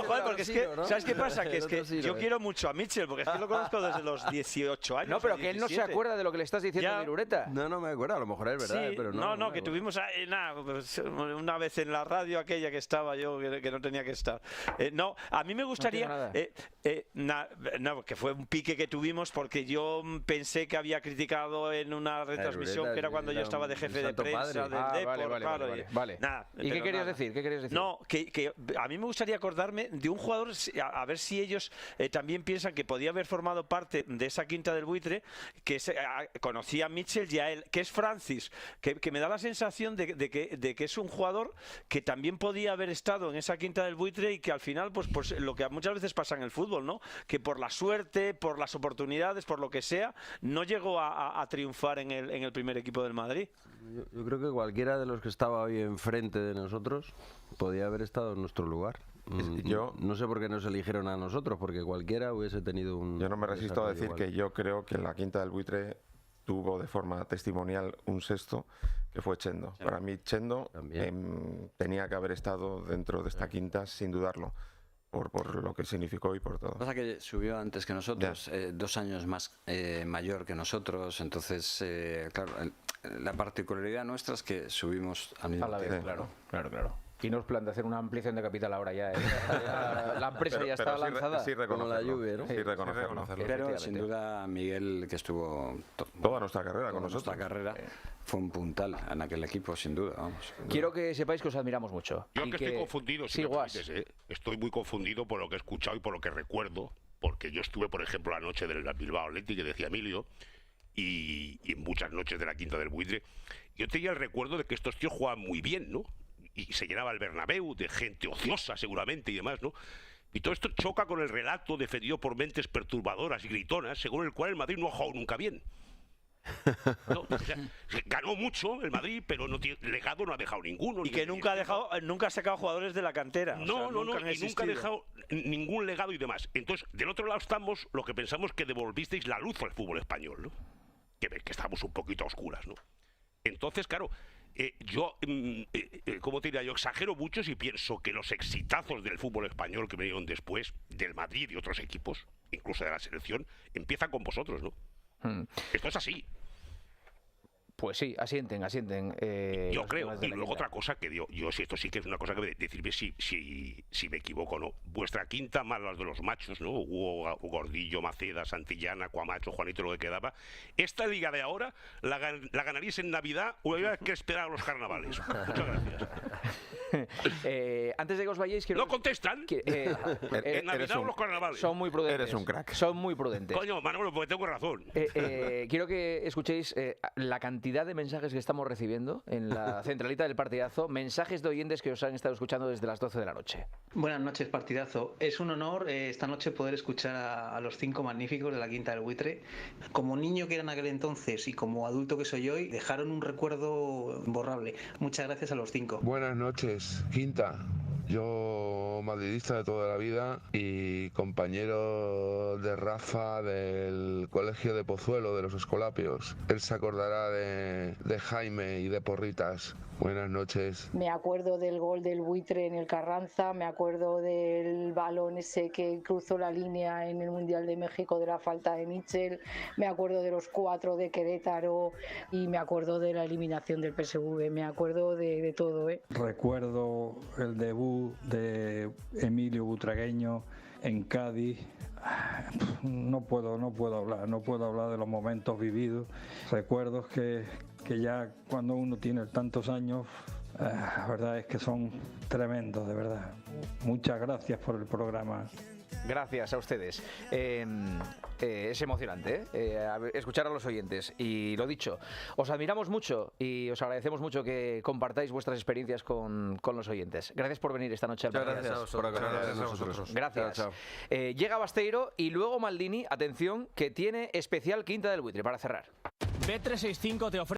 Juan, porque es que ¿sabes qué pasa? Que es que yo quiero mucho a Mitchell, porque es que lo conozco desde los 18 años.
No, pero que él no se acuerda de lo que le estás diciendo de Irureta.
No me acuerdo, a lo mejor es verdad,
sí,
pero
no, que tuvimos una vez en la radio aquella que estaba yo, que no tenía que estar. No, a mí me gustaría que fue un pique que tuvimos, porque yo pensé que había criticado en una retransmisión que era cuando yo estaba de jefe de prensa del Depor.
Vale.
Nada,
¿Y qué querías decir?
No, que a mí me gustaría acordarme de un jugador, a ver si ellos también piensan que podía haber formado parte de esa Quinta del Buitre, que conocía a Mitchell y a él, que es Francis, que me da la sensación de que es un jugador que también podía haber estado en esa Quinta del Buitre y que al final, pues lo que muchas veces pasa en el fútbol, ¿no? Que por la suerte, por las oportunidades, por lo que sea, no llegó a triunfar en el primer equipo del Madrid.
Yo creo que cualquiera de los que estaba hoy enfrente de nosotros podía haber estado en nuestro lugar. Yo no sé por qué nos eligieron a nosotros, porque cualquiera hubiese tenido un...
Yo no me resisto a decir que yo creo que la Quinta del Buitre tuvo de forma testimonial un sexto, que fue Chendo. Para mí Chendo tenía que haber estado dentro de esta quinta sin dudarlo, por lo que significó y por todo.
Pasa que subió antes que nosotros, 2 años más mayor que nosotros, entonces claro, la particularidad nuestra es que subimos al mismo tiempo.
Claro. Y no es plan de hacer una ampliación de capital ahora ya, ¿eh? La empresa ya está lanzada.
Sí,
como la lluvia, ¿no?
Sí, reconocerlo.
Pero sin duda Miguel, que estuvo
toda nuestra carrera con nosotros.
Nuestra carrera fue un puntal en aquel equipo, sin duda. Vamos.
Quiero que sepáis que os admiramos mucho.
Yo estoy confundido, si me permites, estoy muy confundido por lo que he escuchado y por lo que recuerdo, porque yo estuve, por ejemplo, la noche del Bilbao Athletic, que decía Emilio, y en muchas noches de la Quinta del Buitre. Yo tenía el recuerdo de que estos tíos jugaban muy bien, ¿no? Y se llenaba el Bernabéu de gente ociosa seguramente y demás, ¿no? Y todo esto choca con el relato defendido por mentes perturbadoras y gritonas, según el cual el Madrid no ha jugado nunca bien. ¿No? O sea, ganó mucho el Madrid, pero legado no ha dejado ninguno.
Y que nunca ha sacado jugadores de la cantera.
No, nunca ha dejado ningún legado y demás. Entonces, del otro lado estamos lo que pensamos que devolvisteis la luz al fútbol español, ¿no? Que estamos un poquito a oscuras, ¿no? Entonces, claro, yo, ¿cómo te diría? Yo exagero mucho si pienso que los exitazos del fútbol español que vinieron después, del Madrid y otros equipos, incluso de la selección, empiezan con vosotros, ¿no? Esto es así.
Pues sí, asienten.
Yo creo. Y luego otra cosa que yo si esto sí que es una cosa que decirme si me equivoco o no. Vuestra quinta, más las de los machos, ¿no? Hugo, Gordillo, Maceda, Santillana, Cuamacho, Juanito, lo que quedaba. Esta liga de ahora la ganaríais en Navidad o había que esperar a los carnavales. Muchas gracias.
Antes de que os vayáis,
no contestan. En Navidad o los carnavales.
Son muy prudentes.
Eres un crack.
Son muy prudentes.
Coño, Manolo, porque tengo razón.
Quiero que escuchéis la cantidad de mensajes que estamos recibiendo en la centralita del partidazo, mensajes de oyentes que os han estado escuchando desde las 12 de la noche.
Buenas noches, partidazo. Es un honor esta noche poder escuchar a los 5 magníficos de la Quinta del Buitre. Como niño que era en aquel entonces y como adulto que soy hoy, dejaron un recuerdo imborrable. Muchas gracias a los 5.
Buenas noches, Quinta. Yo, madridista de toda la vida y compañero de Rafa del colegio de Pozuelo, de los Escolapios. Él se acordará de Jaime y de Porritas. Buenas noches.
Me acuerdo del gol del Buitre en el Carranza, me acuerdo del balón ese que cruzó la línea en el Mundial de México de la falta de Mitchell, me acuerdo de los 4 de Querétaro y me acuerdo de la eliminación del PSV, me acuerdo de todo, ¿eh?
Recuerdo el debut de Emilio Butragueño en Cádiz. No puedo hablar de los momentos vividos, recuerdos que que ya cuando uno tiene tantos años, la verdad es que son tremendos, de verdad. Muchas gracias por el programa.
Gracias a ustedes. Es emocionante escuchar a los oyentes. Y lo dicho, os admiramos mucho y os agradecemos mucho que compartáis vuestras experiencias con los oyentes. Gracias por venir esta noche al programa.
Gracias por acompañarnos a nosotros.
Gracias.
Chao,
Llega Basteiro y luego Maldini, atención, que tiene especial Quinta del Buitre para cerrar.
Bet365 te ofrece